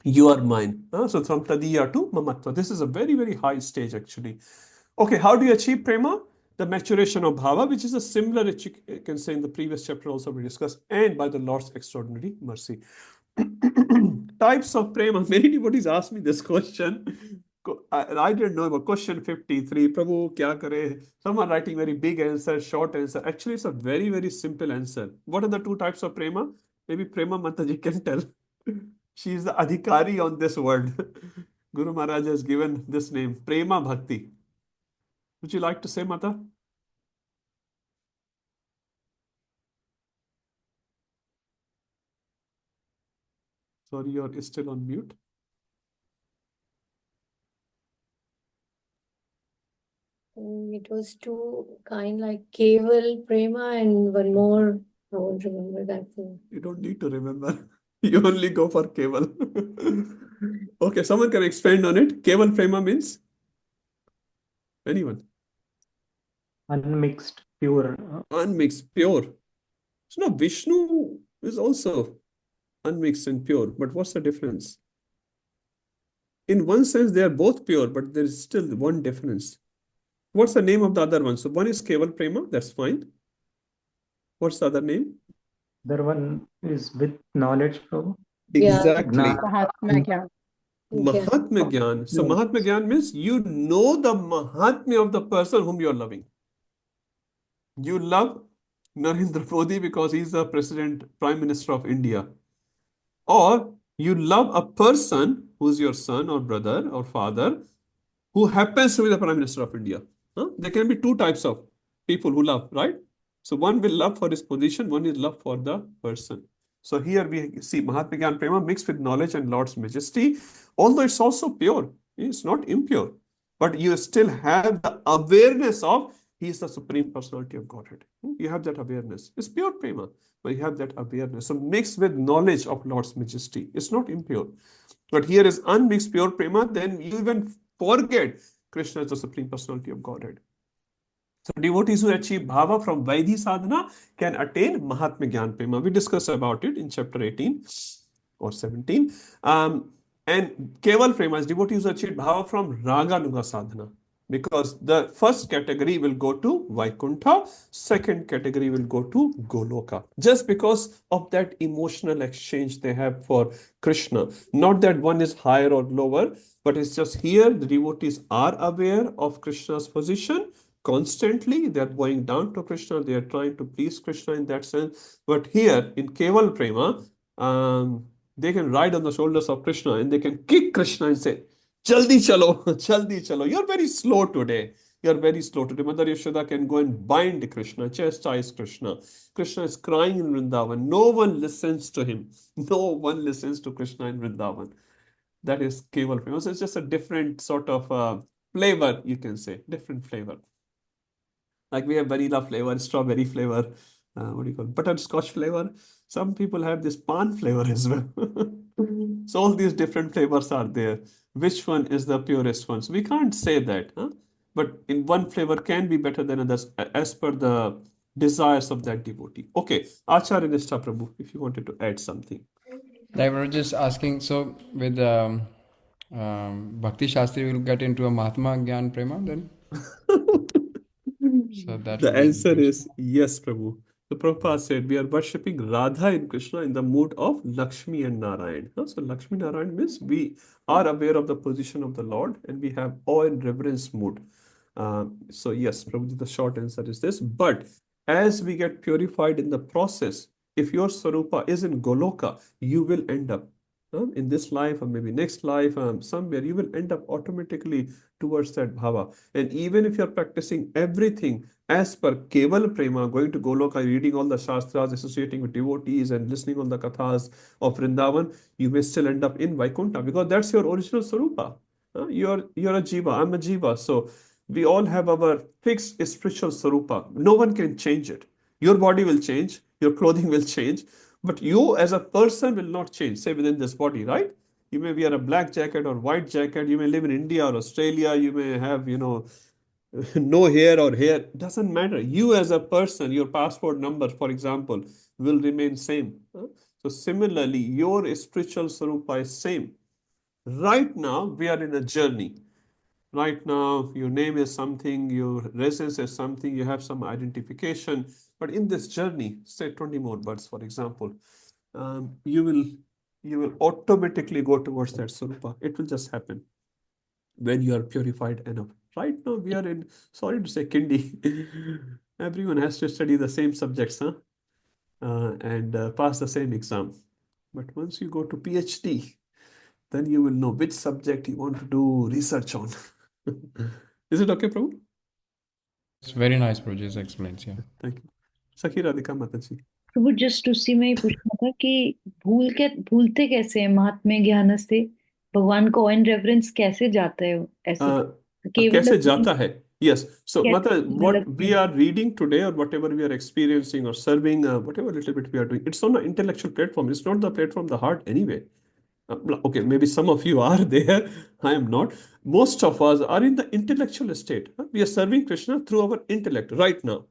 you are mine. So from Tadiya to Mamatva. This is a very, very high stage actually. Okay, how do you achieve prema? The maturation of bhava, which is a similar, you can say in the previous chapter also we discussed, and by the Lord's extraordinary mercy. Types of prema. Many devotees ask me this question. I didn't know about question 53. Prabhu, kya kare? Some are writing very big answer, short answer. Actually, it's a very, very simple answer. What are the two types of prema? Maybe Prema Mataji can tell. She is the adhikari on this word. Guru Maharaj has given this name, Prema Bhakti. Would you like to say, Mata? Sorry, you're still on mute. It was two kind, like Keval, Prema, and one more. I won't remember that one. You don't need to remember. You only go for Keval. Okay, someone can expand on it. Keval Prema means? Anyone? Unmixed, pure. Unmixed, pure. So now Vishnu is also unmixed and pure. But what's the difference? In one sense, they are both pure, but there is still one difference. What's the name of the other one? So one is Keval Prema, that's fine. What's the other name? The other one is with knowledge, Prabhu. Exactly. Mahatma Gyan. Mahatma Gyan. So Mahatma Gyan means you know the Mahatmya of the person whom you are loving. You love Narendra Modi because he's the Prime Minister of India. Or you love a person who's your son or brother or father who happens to be the Prime Minister of India. There can be two types of people who love, right? So one will love for his position, one is love for the person. So here we see Mahatma Gyan Prema mixed with knowledge and Lord's majesty, although it's also pure. It's not impure. But you still have the awareness of he is the Supreme Personality of Godhead. You have that awareness. It's pure Prema, but you have that awareness. So mixed with knowledge of Lord's majesty. It's not impure. But here is unmixed pure Prema, then you even forget Krishna is the Supreme Personality of Godhead. So devotees who achieve bhava from Vaidhi sadhana can attain Mahatma Gyan Prema. We discussed about it in chapter 18 or 17. And Keval Prema is devotees who achieve bhava from Raga Nuga sadhana. Because the first category will go to Vaikuntha, second category will go to Goloka. Just because of that emotional exchange they have for Krishna. Not that one is higher or lower, but it's just here the devotees are aware of Krishna's position. Constantly, they are going down to Krishna, they are trying to please Krishna in that sense. But here in Keval Prema, they can ride on the shoulders of Krishna and they can kick Krishna and say, Jaldi chalo, jaldi chalo. You're very slow today. You're very slow today. Mother Yashoda can go and bind Krishna, chastise Krishna. Krishna is crying in Vrindavan. No one listens to him. No one listens to Krishna in Vrindavan. That is Keval Prema. So it's just a different sort of flavor, you can say. Different flavor. Like we have vanilla flavor, strawberry flavor, what do you call it? Butterscotch flavor. Some people have this pan flavor as well. So all these different flavors are there. Which one is the purest one? So we can't say that. But in one flavor can be better than others as per the desires of that devotee. Okay, Acharya Nishtha Prabhu, if you wanted to add something. I was just asking, so with Bhakti Shastri, we'll get into a Mahatma Gyan Prema then? So that The will be answer is yes, Prabhu. The Prabhupada said we are worshipping Radha and Krishna in the mood of Lakshmi and Narayan. So Lakshmi Narayan means we are aware of the position of the Lord and we have awe and reverence mood. So yes, Prabhuji, the short answer is this. But as we get purified in the process, if your Swarupa is in Goloka, you will end up in this life or maybe next life, somewhere you will end up automatically towards that bhava. And even if you're practicing everything as per Keval Prema, going to Goloka, reading all the Shastras, associating with devotees and listening on the Kathas of Vrindavan, you may still end up in Vaikuntha because that's your original Sarupa. You're a Jiva, I'm a Jiva. So we all have our fixed spiritual Sarupa. No one can change it. Your body will change, your clothing will change, but you as a person will not change, say within this body, right? You may wear a black jacket or white jacket, you may live in India or Australia, you may have, no hair or hair, doesn't matter. You as a person, your passport number, for example, will remain same. So similarly, your spiritual Sarupa is same. Right now, we are in a journey. Right now, your name is something, your residence is something, you have some identification. But in this journey, say 20 more births, for example, you will automatically go towards that Sarupa. It will just happen when you are purified enough. Right now, we are in, sorry to say, Kindi. Everyone has to study the same subjects, and pass the same exam. But once you go to PhD, then you will know which subject you want to do research on. Is it okay, Prabhu? It's very nice, Prabhuji explains. Yeah. Thank you. Sakhi Radhika Mataji. Prabhu just उसी में ही पूछना था कि भूलते कैसे हैं महात्म्य ज्ञान से भगवान को ऑन रेफरेंस कैसे जाता है ऐसे कैसे जाता है? Yes. So, कैसे Mata, what develop we are reading today or whatever we are experiencing or serving, whatever little bit we are doing, it's on an intellectual platform. It's not the platform of the heart anyway. Okay, maybe some of you are there. I am not. Most of us are in the intellectual state. We are serving Krishna through our intellect right now.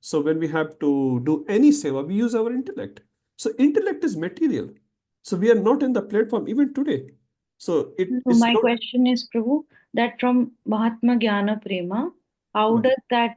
So when we have to do any seva, we use our intellect. So intellect is material. So we are not in the platform even today. So So my question is, Prabhu, that from Mahatma Jnana Prema, how does that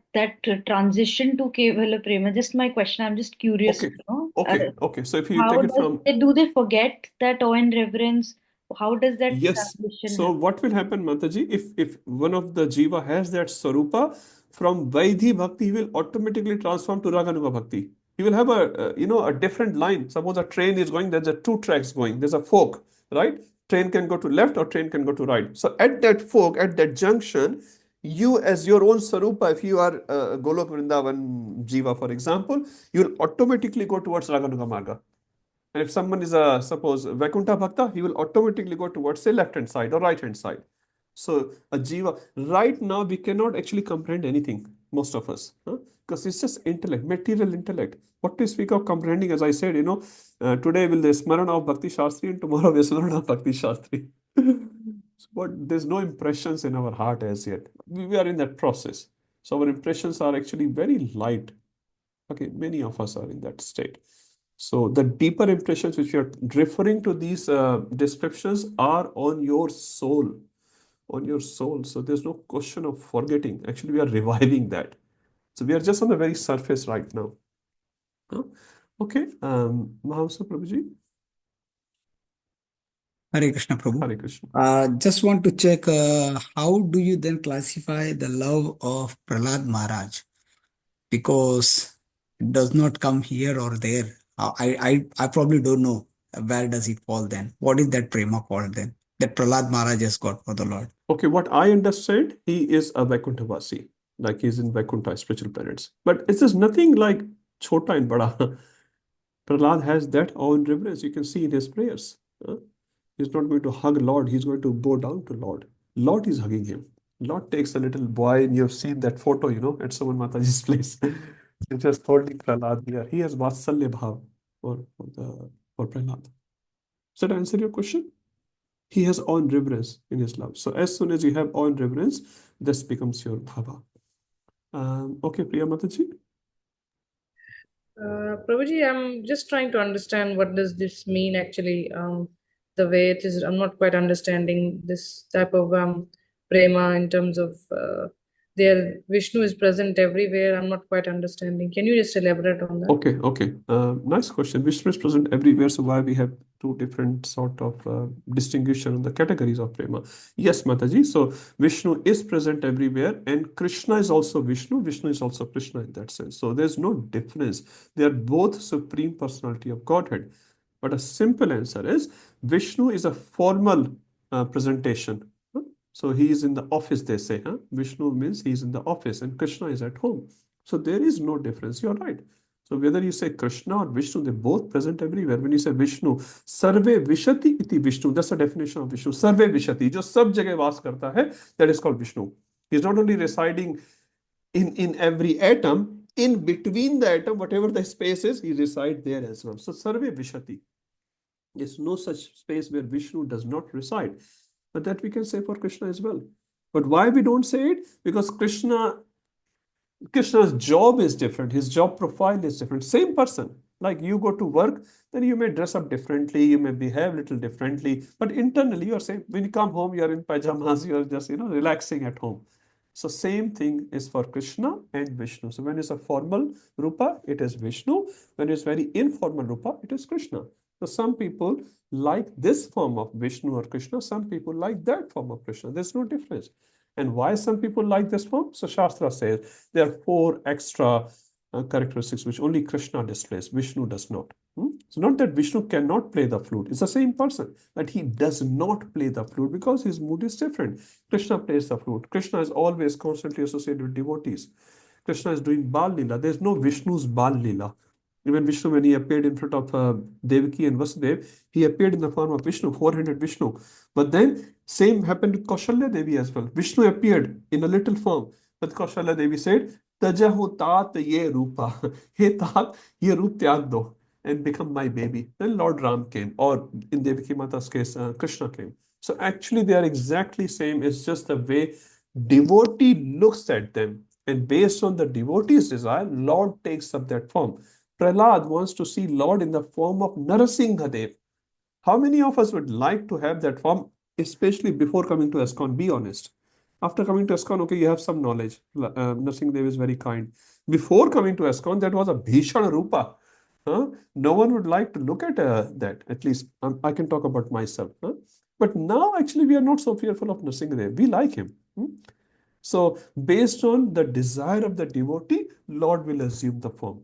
transition to Kevala Prema? Just my question. I'm just curious to know. Okay. So if you How take it from do they forget that awe and reverence? How does that yes. transition So happen? what will happen, Mataji, if one of the jiva has that sarupa, from Vaidhi Bhakti, he will automatically transform to Raganuga Bhakti. He will have a different line. Suppose a train is going, there's a two tracks going. There's a fork, right? Train can go to left or train can go to right. So at that fork, at that junction, you as your own sarupa, if you are Golok Vrindavan jiva, for example, you will automatically go towards Raganuga Marga. And if someone is suppose Vaikuntha Bhakta, he will automatically go towards say left-hand side or right-hand side. So a jiva, right now we cannot actually comprehend anything, most of us, because it's just intellect, material intellect. What to speak of comprehending, as I said, today will the Smarana of Bhakti Shastri and tomorrow will Smarana of Bhakti Shastri. But there's no impressions in our heart as yet. We are in that process. So our impressions are actually very light. Okay, many of us are in that state. So the deeper impressions which you are referring to these descriptions are on your soul, So there's no question of forgetting. Actually, we are reviving that. So we are just on the very surface right now. Okay, Mahamsa Prabhuji. Hare Krishna, Prabhu. Hare Krishna. Just want to check how do you then classify the love of Prahlad Maharaj? Because it does not come here or there. I probably don't know where does it fall then. What is that prema called then? That Prahlad Maharaj has got for the Lord. Okay, what I understand, he is a Vaikuntha Vasi, like he's in Vaikuntha, spiritual planets. But it is nothing like Chota and Bada. Prahlad has that awe and reverence. You can see in his prayers. He's not going to hug Lord. He's going to bow down to Lord. Lord is hugging him. Lord takes a little boy, and you have seen that photo, at Saman Mataji's place. He's just holding Prahlad here. He has Vatsalya Bhav for Prahlad. Does that answer your question? He has awe and reverence in his love. So as soon as you have awe and reverence, this becomes your bhava. Okay, Priya Mataji. Prabhuji, I'm just trying to understand what does this mean actually. The way it is, I'm not quite understanding this type of prema in terms of their Vishnu is present everywhere. I'm not quite understanding. Can you just elaborate on that? Okay. Nice question. Vishnu is present everywhere, so why we have two different sort of distinguishing the categories of prema? Yes, Mataji. So Vishnu is present everywhere, and Krishna is also Vishnu. Vishnu is also Krishna in that sense. So there's no difference. They are both supreme personality of Godhead. But a simple answer is Vishnu is a formal presentation. So he is in the office, they say. Vishnu means he is in the office and Krishna is at home. So there is no difference. You're right. So whether you say Krishna or Vishnu, they both present everywhere. When you say Vishnu, Sarve Vishati iti Vishnu, that's the definition of Vishnu. Sarve Vishati, jo sab jagah vaas karta hai, that is called Vishnu. He is not only residing in every atom, in between the atom, whatever the space is, he resides there as well. So Sarve Vishati. There's no such space where Vishnu does not reside. But that we can say for Krishna as well. But why we don't say it? Because Krishna's job is different. His job profile is different. Same person. Like you go to work, then you may dress up differently, you may behave a little differently, but internally you are same. When you come home, you are in pajamas, you are just, relaxing at home. So same thing is for Krishna and Vishnu. So when it's a formal Rupa, it is Vishnu. When it's very informal Rupa, it is Krishna. So some people like this form of Vishnu or Krishna, some people like that form of Krishna. There's no difference. And why some people like this form? So Shastra says there are 4 extra characteristics which only Krishna displays, Vishnu does not. So not that Vishnu cannot play the flute, it's the same person, but he does not play the flute because his mood is different. Krishna plays the flute. Krishna is always constantly associated with devotees. Krishna is doing Bal Lila. There's no Vishnu's Bal Lila. Even Vishnu, when he appeared in front of Devaki and Vasudev, he appeared in the form of Vishnu, 400 Vishnu. But then same happened with Kaushalya Devi as well. Vishnu appeared in a little form, but Kaushalya Devi said, Tajahu tat ye rupa. Hey tat, ye roop tyag do and become my baby. Then Lord Ram came, or in Devaki Mata's case, Krishna came. So actually they are exactly same. It's just the way devotee looks at them. And based on the devotee's desire, Lord takes up that form. Prahlad wants to see Lord in the form of Narasinghadev. How many of us would like to have that form, especially before coming to ISKCON? Be honest. After coming to ISKCON, okay, you have some knowledge. Narasinghadev is very kind. Before coming to ISKCON, that was a Bhishana Rupa. No one would like to look at that. At least I can talk about myself. But now, actually, we are not so fearful of Narasinghadev. We like him. So, based on the desire of the devotee, Lord will assume the form.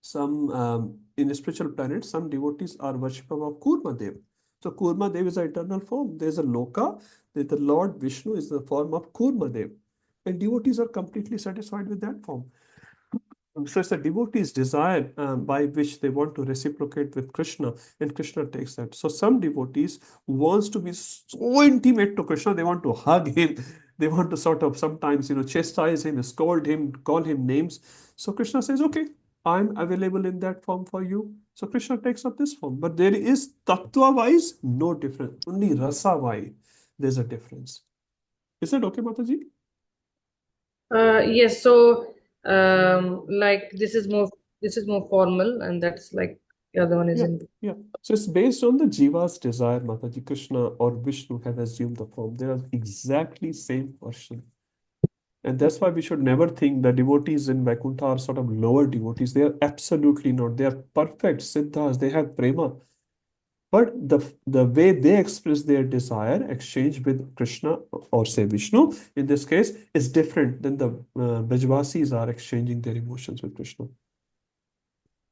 Some in spiritual planets, some devotees are worshippers of Kurma Dev. So Kurma Dev is an eternal form. There is a Loka, that the Lord Vishnu is the form of Kurma Dev. And devotees are completely satisfied with that form. So it's a devotee's desire by which they want to reciprocate with Krishna, and Krishna takes that. So some devotees wants to be so intimate to Krishna, they want to hug him, they want to sort of sometimes, chastise him, scold him, call him names. So Krishna says, okay, I'm available in that form for you. So Krishna takes up this form. But there is tattva-wise no difference. Only rasa-wise there's a difference. Is that okay, Mataji? Yes. So, like this is more formal, and that's like the other one is in. Yeah. So it's based on the jiva's desire, Mataji. Krishna or Vishnu have assumed the form. They are exactly same person. And that's why we should never think the devotees in Vaikuntha are sort of lower devotees. They are absolutely not. They are perfect siddhas. They have prema. But the way they express their desire, exchange with Krishna or say Vishnu, in this case, is different than the Brajvasis are exchanging their emotions with Krishna.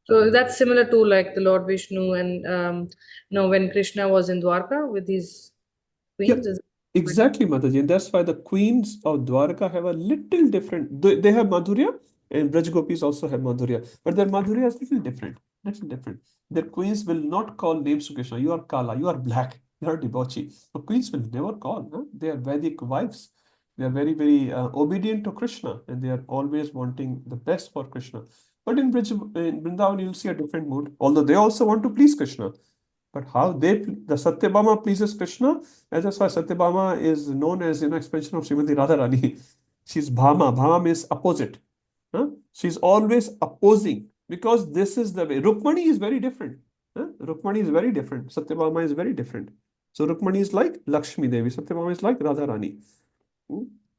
So that's similar to like the Lord Vishnu and when Krishna was in Dwarka with his queens. Yeah, exactly, Mataji. And that's why the queens of Dwarka have a little different. They have Madhurya, and Braj Gopis also have Madhurya. But their Madhurya is little different. Little different. Their queens will not call names to Krishna. You are Kala, you are black, you are debauchee. The queens will never call. They are Vedic wives. They are very, very obedient to Krishna, and they are always wanting the best for Krishna. But in Vrindavan, you'll see a different mood, although they also want to please Krishna. But how the Satyabhama pleases Krishna, and that's why Satyabhama is known as expansion of Srimati Radharani. She's Bhama. Bhama means opposite. She's always opposing because this is the way. Rukmani is very different. Rukmani is very different. Satyabhama is very different. So Rukmani is like Lakshmi Devi. Satyabhama is like Radharani.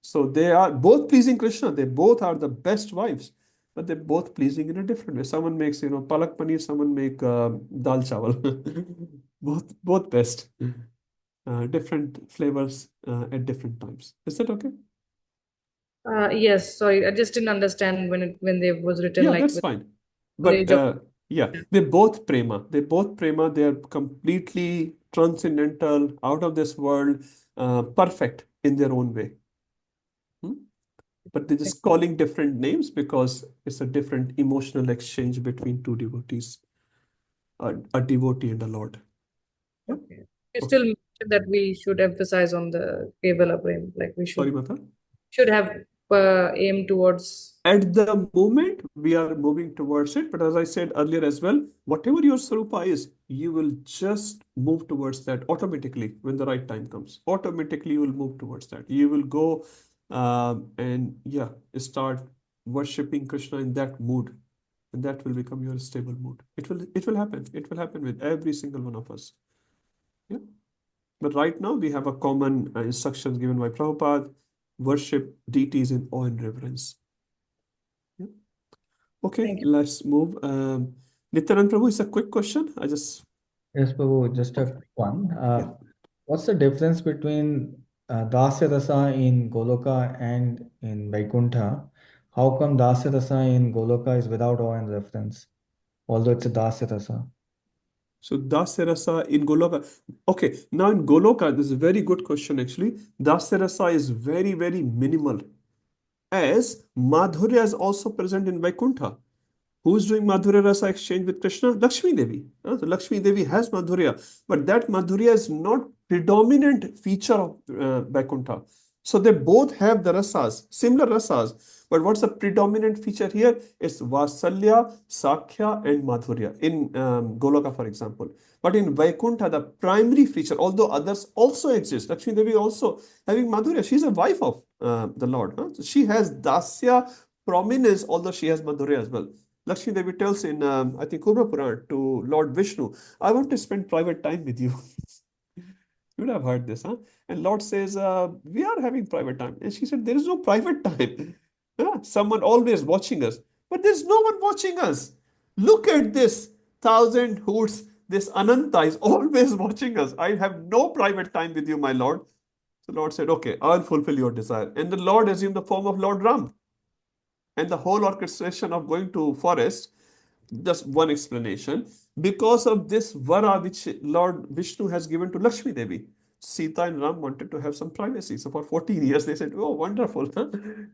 So they are both pleasing Krishna. They both are the best wives, but they're both pleasing in a different way. Someone makes, palak paneer, someone make dal chawal. both best. Different flavors at different times. Is that okay? Yes. Sorry, I just didn't understand when they was written Yeah, like. that's fine. But Yeah, they both prema. They both prema. They are completely transcendental, out of this world, perfect in their own way. Hmm? But they're just calling different names because it's a different emotional exchange between two devotees, a devotee and a Lord. Yeah. You Okay. still mentioned that we should emphasize on the Kevala Prem, like we Sorry, Mata. should have aim towards. At the moment, we are moving towards it. But as I said earlier as well, whatever your Sarupa is, you will just move towards that automatically when the right time comes. Automatically, you will move towards that. You will go and yeah, start worshipping Krishna in that mood. And that will become your stable mood. It will happen. It will happen with every single one of us. Yeah. But right now, we have a common instructions given by Prabhupada: worship deities in awe and reverence. Yeah. Okay, let's move. Nityananda Prabhu, it's a quick question. Yes, Prabhu, just a quick one. What's the difference between Dasya Rasa in Goloka and in Vaikuntha? How come Dasya Rasa in Goloka is without awe and reference, although it's a Dasya Rasa? So Dasya Rasa in Goloka. Okay, now in Goloka, this is a very good question actually. Dasya Rasa is very, very minimal. As Madhurya is also present in Vaikuntha. Who's doing Madhurya Rasa exchange with Krishna? Lakshmi Devi. So Lakshmi Devi has Madhurya, but that Madhurya is not predominant feature of Vaikuntha. So they both have the rasas, similar rasas. But what's the predominant feature here? It's Vasalya, Sakhya, and Madhurya in Goloka, for example. But in Vaikuntha, the primary feature, although others also exist, Lakshmi Devi also having Madhurya. She's a wife of the Lord. So she has Dasya prominence, although she has Madhurya as well. Lakshmi Devi tells in, I think, Kubra Puran to Lord Vishnu, I want to spend private time with you. You would have heard this, huh? And Lord says, we are having private time. And she said, there is no private time. Someone always watching us. But there's no one watching us. Look at this. 1,000 hoots. This Ananta is always watching us. I have no private time with you, my Lord. So Lord said, okay, I'll fulfill your desire. And the Lord assumed the form of Lord Ram. And the whole orchestration of going to forest, just one explanation, because of this vara which Lord Vishnu has given to Lakshmi Devi. Sita and Ram wanted to have some privacy. So for 14 years, they said, oh, wonderful. Huh?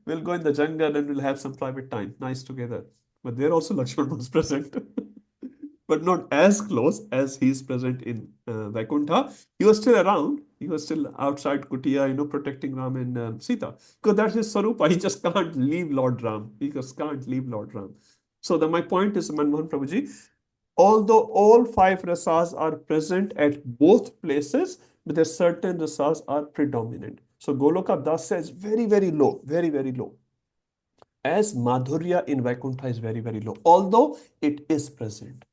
We'll go in the jungle and we'll have some private time. Nice together. But there also Lakshman was present. But not as close as he's present in Vaikuntha. He was still around. He was still outside Kutia, protecting Ram and Sita. Because that's his Sarupa. He just can't leave Lord Ram. He just can't leave Lord Ram. So my point is, Manmohan Prabhuji, although all 5 rasas are present at both places, but there certain rasas are predominant. So Goloka Dasya is very, very low, very, very low. As Madhurya in Vaikuntha is very, very low, although it is present.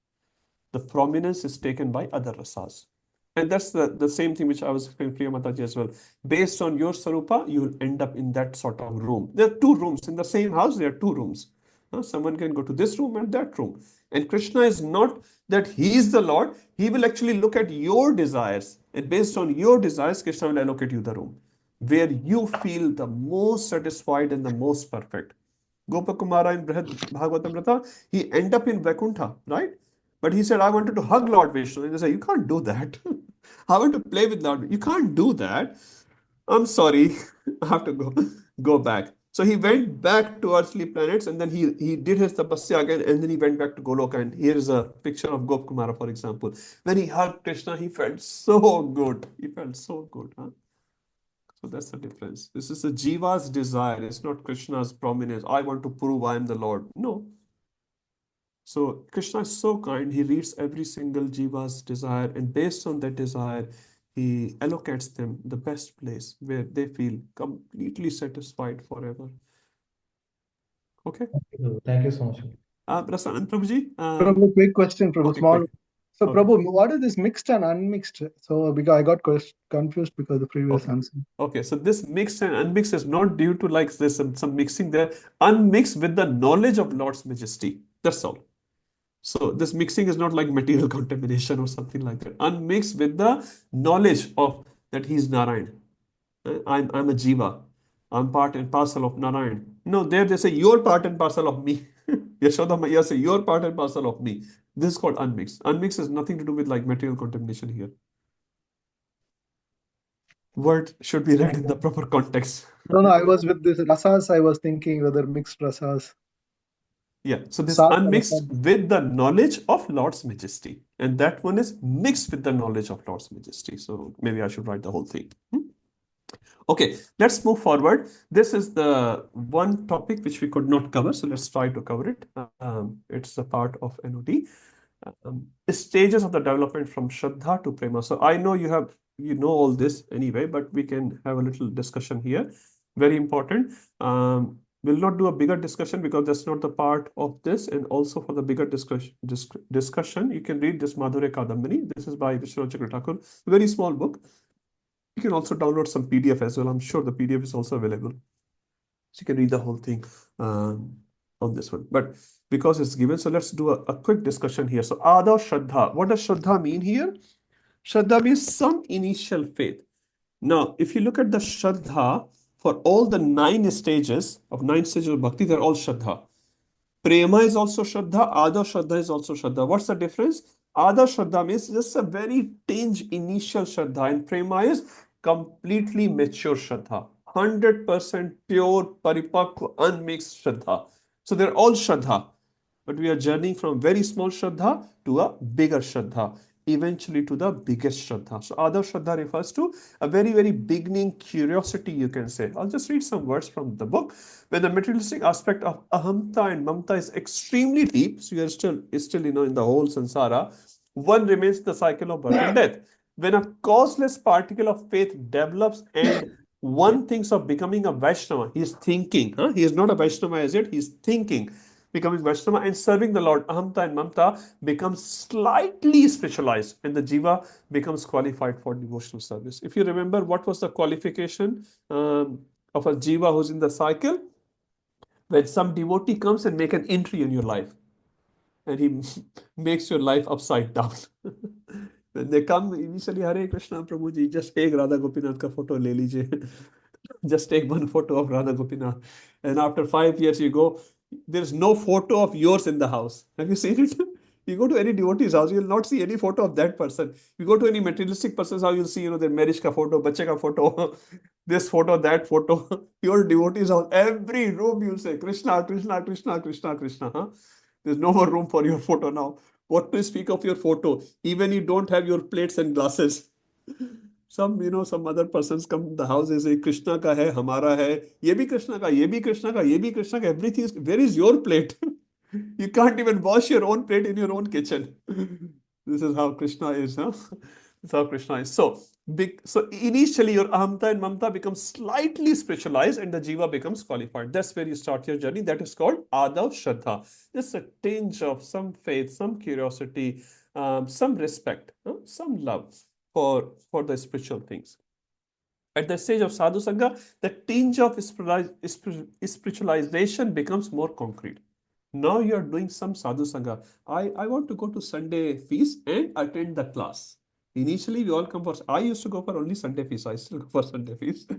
The prominence is taken by other rasas. And that's the same thing which I was explaining Priya Mataji as well. Based on your Sarupa, you will end up in that sort of room. There are 2 rooms. In the same house, there are 2 rooms. Someone can go to this room and that room. And Krishna is not that he is the Lord. He will actually look at your desires. And based on your desires, Krishna will allocate you the room where you feel the most satisfied and the most perfect. Gopakumara in Brihad Bhagavatamrita, he end up in Vaikuntha, right? But he said, I wanted to hug Lord Vishnu. And they said, you can't do that. I want to play with Lord Vishnu. You can't do that. I'm sorry. I have to go back. So he went back to earthly planets and then he did his tapasya again and then he went back to Goloka. And here is a picture of Gopakumara, for example. When he hugged Krishna, he felt so good. He felt so good. Huh? So that's the difference. This is a Jiva's desire. It's not Krishna's prominence. I want to prove I am the Lord. No. So Krishna is so kind. He reads every single Jiva's desire, and based on that desire, he allocates them the best place where they feel completely satisfied forever. Okay. Thank you so much. Prasanna Prabhuji. Prabhu, quick question, Prabhu. Okay, Small. quick. So, Okay. Prabhu, what is this mixed and unmixed? So, because I got confused because of the previous Okay. answer. Okay, so this mixed and unmixed is not due to like there's some mixing there. Unmixed with the knowledge of Lord's majesty. That's all. So this mixing is not like material contamination or something like that. Unmixed with the knowledge of that he's Narayan. I'm a Jiva. I'm part and parcel of Narayan. No, there they say you're part and parcel of me. Yashoda Maiya say, you're part and parcel of me. This is called unmixed. Unmixed has nothing to do with like material contamination here. Word should be read in the proper context. No, I was with this rasas. I was thinking whether mixed rasas. Yeah, so this Sat unmixed rasas. with the knowledge of Lord's majesty. And that one is mixed with the knowledge of Lord's majesty. So maybe I should write the whole thing. Okay, let's move forward. This is the one topic which we could not cover. So let's try to cover it. It's a part of NOD. Stages of the development from Shraddha to Prema. So I know you know all this anyway, but we can have a little discussion here. Very important. We'll not do a bigger discussion because that's not the part of this. And also for the bigger discussion, you can read this Madhurya Kadambini. This is by Vishnu Chakra Thakur. Very small book. You can also download some PDF as well. I'm sure the PDF is also available. So you can read the whole thing on this one. But because it's given, so let's do a quick discussion here. So Ada Shraddha. What does Shraddha mean here? Shraddha means some initial faith. Now, if you look at the Shraddha, for all the 9 stages of Bhakti, they're all Shraddha. Prema is also Shraddha, Ada Shraddha is also Shraddha. What's the difference? Ada Shraddha means just a very tinge initial Shraddha, and Prema is completely mature Shraddha. 100% pure, paripakva, unmixed Shraddha. So they're all Shraddha. But we are journeying from very small Shraddha to a bigger Shraddha, eventually to the biggest Shraddha. So Ada Shraddha refers to a very, very beginning curiosity, you can say. I'll just read some words from the book. When the materialistic aspect of ahamta and mamta is extremely deep, so you are still in the whole samsara, one remains the cycle of birth and death. When a causeless particle of faith develops and one thinks of becoming a Vaishnava, he is thinking, he is not a Vaishnava as yet, he is thinking, becoming Vaishnava and serving the Lord, ahamta and mamta becomes slightly spiritualized and the jiva becomes qualified for devotional service. If you remember, what was the qualification of a jiva who's in the cycle? When some devotee comes and make an entry in your life and he makes your life upside down. When they come initially, Hare Krishna, Prabhuji, just take Radha Gopinath ka photo le lijiye. Just take one photo of Radha Gopinath. And after 5 years you go, there's no photo of yours in the house. Have you seen it? You go to any devotee's house, you'll not see any photo of that person. You go to any materialistic person's house, you'll see, their marriage ka photo, bache ka photo, this photo, that photo. Your devotee's house, every room you'll say, Krishna, Krishna, Krishna, Krishna, Krishna. There's no more room for your photo now. What to speak of your photo? Even you don't have your plates and glasses. Some other persons come to the house and say, Krishna ka hai, hamara hai, ye bhi Krishna ka, ye bhi Krishna ka, ye bhi Krishna ka, everything is, where is your plate? You can't even wash your own plate in your own kitchen. This is how Krishna is, huh? This is how Krishna is. So initially your ahamta and mamta becomes slightly spiritualized and the jiva becomes qualified. That's where you start your journey. That is called Adav Shraddha. Just a tinge of some faith, some curiosity, some respect, some love for the spiritual things. At the stage of sadhu sangha, the tinge of spiritualization becomes more concrete. Now you are doing some sadhu sangha. I want to go to Sunday feast and attend the class. Initially, we all come for, I used to go for only Sunday feast. I still go for Sunday feast.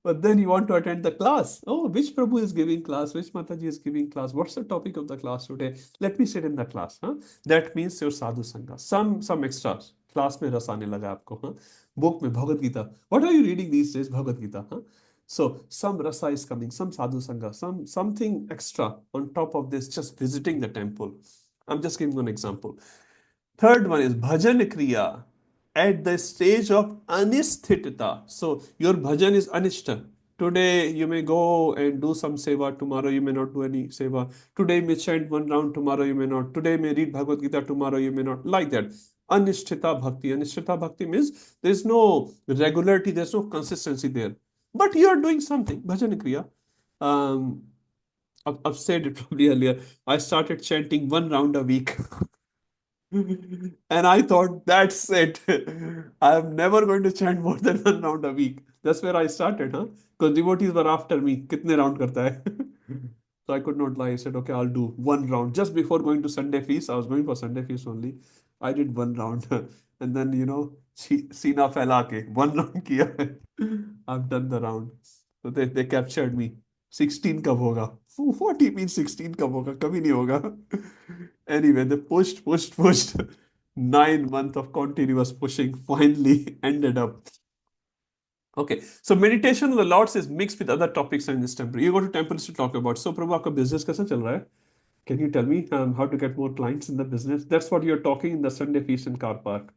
But then you want to attend the class. Oh, which Prabhu is giving class? Which Mataji is giving class? What's the topic of the class today? Let me sit in the class. That means your sadhu sangha. Some extras. Class mein ras aane laga aapko. Book mein Bhagavad Gita. What are you reading these days? Bhagavad Gita. So some rasa is coming, some sadhu sangha, something extra on top of this, just visiting the temple. I'm just giving one example. Third one is bhajan kriya at the stage of anisthitita. So your bhajan is anishta. Today you may go and do some seva, tomorrow you may not do any seva. Today you may chant one round, tomorrow you may not. Today you may read Bhagavad Gita, tomorrow you may not. Like that. Anishtita bhakti. Anishtita bhakti means there's no regularity, there's no consistency there. But you are doing something. Bhajan kriya. I've said it probably earlier. I started chanting one round a week. And I thought, that's it. I'm never going to chant more than one round a week. That's where I started, because devotees were after me. Kitne round karta hai? So I could not lie. I said, okay, I'll do one round. Just before going to Sunday feast, I was going for Sunday feast only. I did one round. And then, Sina fela ke, one round kiya. I've done the round. So they captured me. 16 कब होगा? What he means 16 कब होगा? कभी नहीं होगा. Anyway, they pushed. 9 months of continuous pushing finally ended up. Okay, so meditation on the Lords is mixed with other topics in this temple. You go to temples to talk about. So, Prabhu, आपका business कैसा चल रहा है? Can you tell me how to get more clients in the business? That's what you're talking in the Sunday feast in car park.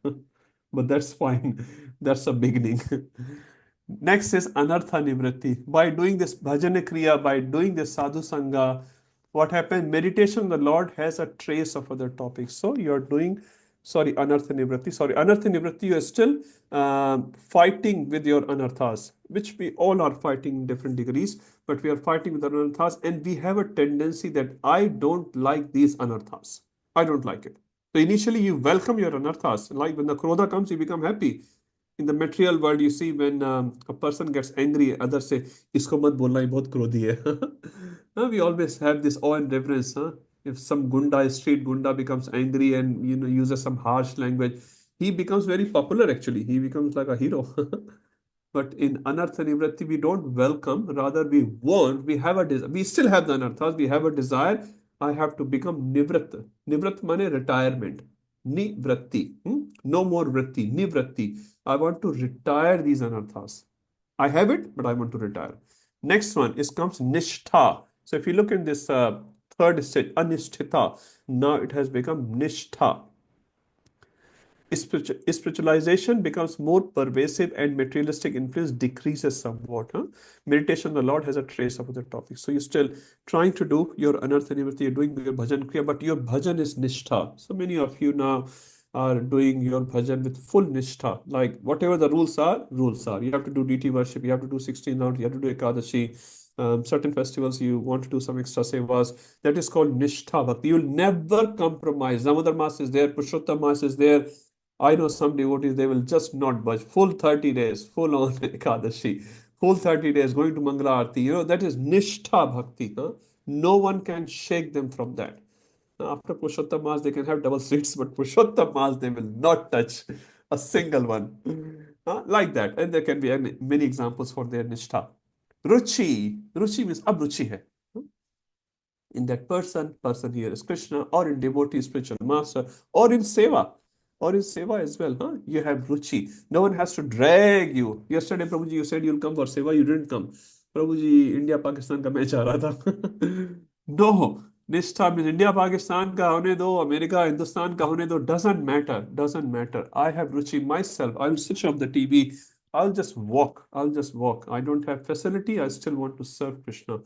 But that's fine. That's a beginning. Next is Anartha Nivritti. By doing this Bhajana Kriya, by doing this Sadhu Sangha, what happened? Meditation on the Lord has a trace of other topics. So you're doing, Anartha Nivritti, you are still fighting with your anarthas, which we all are fighting in different degrees, but we are fighting with our anarthas, and we have a tendency that I don't like these anarthas. I don't like it. So initially you welcome your anarthas. Like when the krodha comes, you become happy. In the material world, you see when a person gets angry, others say, "Isko mat bolna, ye bahut krodhi hai." We always have this awe and reverence. If some gunda, street gunda becomes angry and uses some harsh language, he becomes very popular actually. He becomes like a hero. But in Anartha Nivritti, we don't welcome, rather we want, we have a desire. We still have the Anarthas, we have a desire. I have to become Nivritta. Nivritta means retirement. Nivritti. No more Vritti. Nivritti. I want to retire these Anarthas. I have it, but I want to retire. Next one comes Nishtha. So if you look in this third stage, Anishtita, now it has become Nishtha. Spiritualization becomes more pervasive and materialistic influence decreases somewhat. Meditation on the Lord has a trace of other topics. So you're still trying to do your Anartha Nivritti, you're doing your bhajan kriya, but your bhajan is nishtha. So many of you now are doing your bhajan with full nishtha. Like whatever the rules are. You have to do DT worship, you have to do 16 rounds, you have to do Ekadashi. Certain festivals you want to do some extra sevas. That is called nishtha bhakti. You'll never compromise. Damodar Mas is there, Purushottam Mas is there. I know some devotees, they will just not budge. Full 30 days, full on Ekadashi, full 30 days going to Mangala Aarti. That is Nishtha Bhakti. No one can shake them from that. After Purushottam Mas, they can have double seats, but Purushottam Mas, they will not touch a single one. Like that. And there can be many examples for their Nishtha. Ruchi. Ruchi means abruchi hai. In that person here is Krishna, or in devotee, spiritual master, or in seva. Or in seva as well, you have ruchi. No one has to drag you. Yesterday, Prabhuji, you said you'll come for seva, you didn't come. Prabhuji, India, Pakistan ka match aa raha tha. No, Nishtha means India, Pakistan ka hone do, America, Hindustan ka hone do, doesn't matter. I have ruchi myself. I'll switch off the TV. I'll just walk. I don't have facility. I still want to serve Krishna.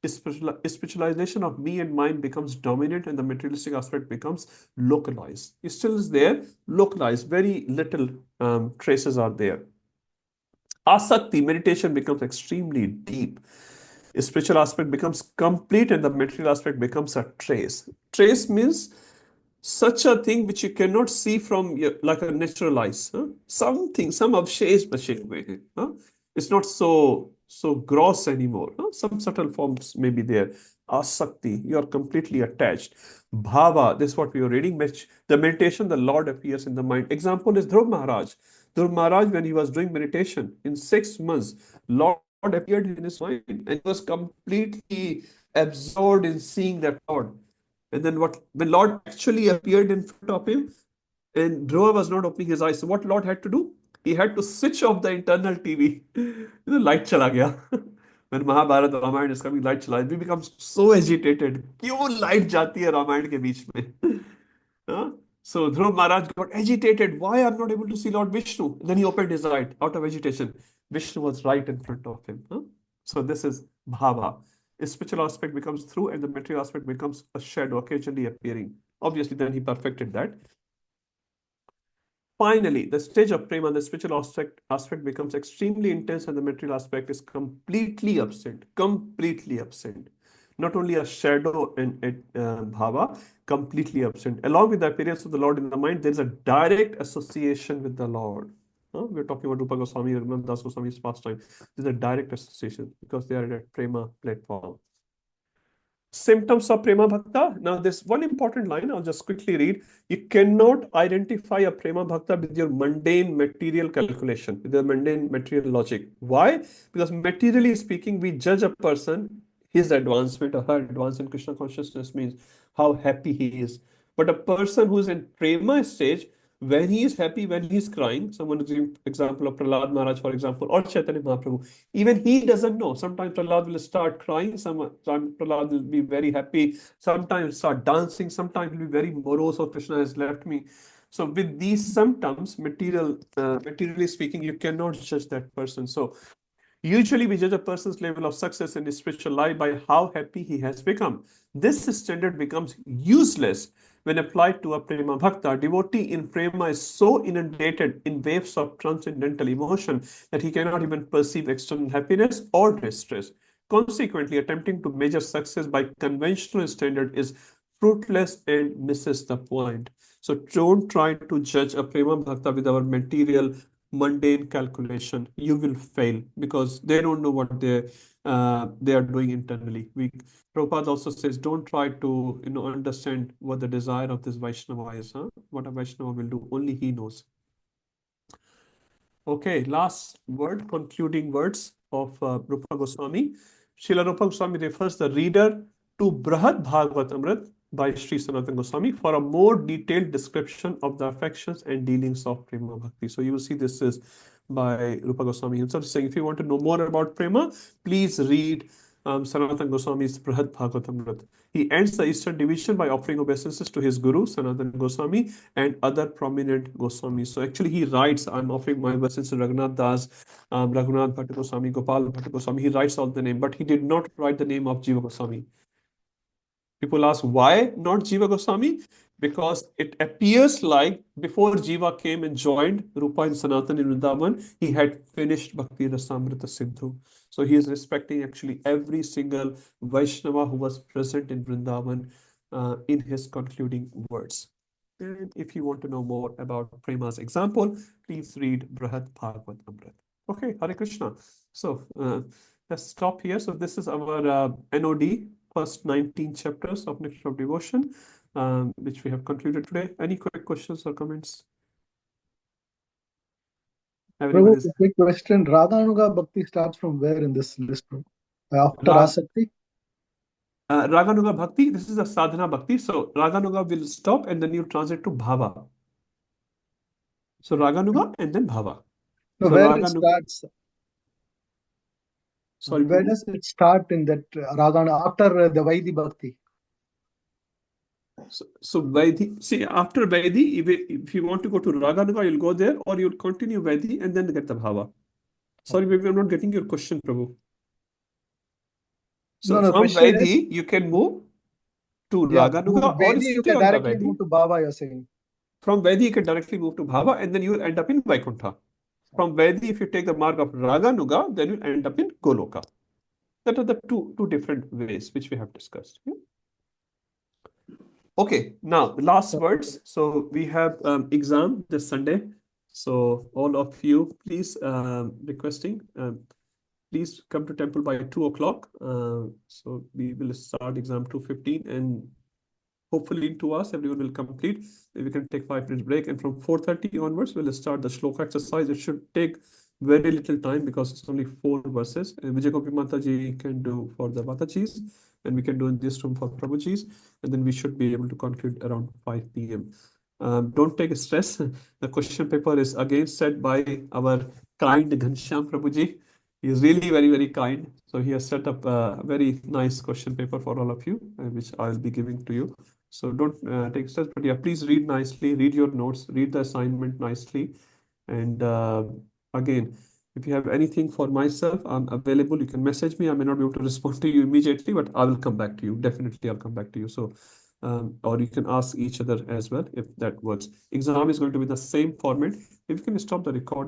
Spiritualization of me and mine becomes dominant, and the materialistic aspect becomes localized. It still is there, localized, very little traces are there. Asakti, meditation becomes extremely deep. The spiritual aspect becomes complete, and the material aspect becomes a trace. Trace means such a thing which you cannot see from like a natural eyes. Something, some avshesh bache hue hain. It's not so gross anymore. Some subtle forms may be there. Asakti, you are completely attached. Bhava, this is what we are reading. The meditation, the Lord appears in the mind. Example is Dhruv Maharaj. Dhruv Maharaj, when he was doing meditation, in 6 months, Lord appeared in his mind, and he was completely absorbed in seeing that Lord. And then when Lord actually appeared in front of him, and Dhruva was not opening his eyes, so what Lord had to do? He had to switch off the internal TV. Light chala gaya. When Mahabharata Ramayana is coming, light chala. We become so agitated. Kyun light jati hai Ramayana ke beech mein? So Dhruv Maharaj got agitated. Why I'm not able to see Lord Vishnu? Then he opened his eye out of agitation. Vishnu was right in front of him. So this is bhava. The spiritual aspect becomes through, and the material aspect becomes a shadow occasionally appearing. Obviously, then he perfected that. Finally, the stage of prema, the spiritual aspect becomes extremely intense, and the material aspect is completely absent. Not only a shadow and bhava, completely absent. Along with the appearance of the Lord in the mind, there is a direct association with the Lord. We're talking about Rupa Goswami, Raghunath Das Goswami's pastime. There's a direct association because they are at a prema platform. Symptoms of prema bhakta. Now, there's one important line I'll just quickly read. You cannot identify a prema bhakta with your mundane material calculation, with the mundane material logic. Why? Because materially speaking, we judge a person his advancement or her advance in Krishna consciousness means how happy he is. But a person who's in prema stage, when he is happy, when he's crying, someone is giving example of Prahlad Maharaj, for example, or Chaitanya Mahaprabhu, even he doesn't know. Sometimes Prahlad will start crying, sometimes Prahlad will be very happy, sometimes start dancing, sometimes he'll be very morose, or Krishna has left me. So with these symptoms, materially speaking, you cannot judge that person. So usually, we judge a person's level of success in his spiritual life by how happy he has become. This standard becomes useless when applied to a prema bhakta. Devotee in prema is so inundated in waves of transcendental emotion that he cannot even perceive external happiness or distress. Consequently, attempting to measure success by conventional standard is fruitless and misses the point. So don't try to judge a prema bhakta with our material mundane calculation. You will fail because they don't know what they are doing internally. Prabhupada also says, don't try to understand what the desire of this Vaishnava is. What a Vaishnava will do, only he knows. Okay, last word, concluding words of Rupa Goswami. Srila Rupa Goswami refers the reader to Brihad Bhagavatamrit by Sri Sanatana Goswami for a more detailed description of the affections and dealings of Prema Bhakti. So you will see this is by Rupa Goswami himself saying, if you want to know more about Prema, please read Sanatana Goswami's Brihad Bhagavatamrit. He ends the Eastern Division by offering obeisances to his Guru, Sanatana Goswami, and other prominent Goswamis. So actually he writes, I'm offering my obeisances to Raghunath Das, Raghunath Bhatta Goswami, Gopal Bhatta Goswami. He writes all the name, but he did not write the name of Jiva Goswami. People ask, why not Jiva Goswami? Because it appears like before Jiva came and joined Rupa and Sanatan in Vrindavan, he had finished Bhakti Rasamrita Sindhu. So he is respecting actually every single Vaishnava who was present in Vrindavan in his concluding words. And if you want to know more about Prema's example, please read Brihad Bhagavatamrit. Okay, Hare Krishna. So let's stop here. So this is our NOD, first 19 chapters of Nectar of Devotion, which we have concluded today. Any quick questions or comments? Prabhu, a quick question. Radhanuga Bhakti starts from where in this list, Prabhu? After Asakti? Raganuga Bhakti, this is a sadhana Bhakti. So Raganuga will stop and then you translate to Bhava. So Raganuga and then Bhava. So where it starts? Sorry, where Prabhu? does it start in that Ragana after the Vaidhi Bhakti? So Vaidhi, see, after Vaidhi, if you want to go to Raganuga, you'll go there, or you'll continue Vaidhi and then get the Bhava. Sorry, maybe I'm not getting your question, Prabhu. So No, from question is, Vaidhi, you can move to yeah, Raganuga or Vaidhi, you stay can on the directly Vaidhi. move to Bhava, you're saying. From Vaidhi, you can directly move to Bhava and then you will end up in Vaikuntha. From Vaidhi, if you take the mark of Raganuga, then you'll end up in Goloka. That are the two different ways which we have discussed. Yeah? Okay, now last words. So we have exam this Sunday. So all of you, please requesting, please come to temple by 2 o'clock. So we will start exam 2:15 and hopefully in 2 hours everyone will complete. We can take 5 minutes break and from 4:30 onwards we'll start the shloka exercise. It should take very little time because it's only 4 verses. Vijay Gopi Mataji can do for the Matachis and we can do in this room for Prabhuji's, and then we should be able to conclude around 5 p.m. Don't take stress. The question paper is again set by our kind Ghanshyam Prabhuji. He is really very, very kind. So he has set up a very nice question paper for all of you, which I'll be giving to you. So don't take stress, but yeah, please read nicely, read your notes, read the assignment nicely. And again, if you have anything for myself, I'm available. You can message me. I may not be able to respond to you immediately, but I will come back to you. Definitely, I'll come back to you. So, or you can ask each other as well if that works. Exam is going to be the same format. If you can stop the recording.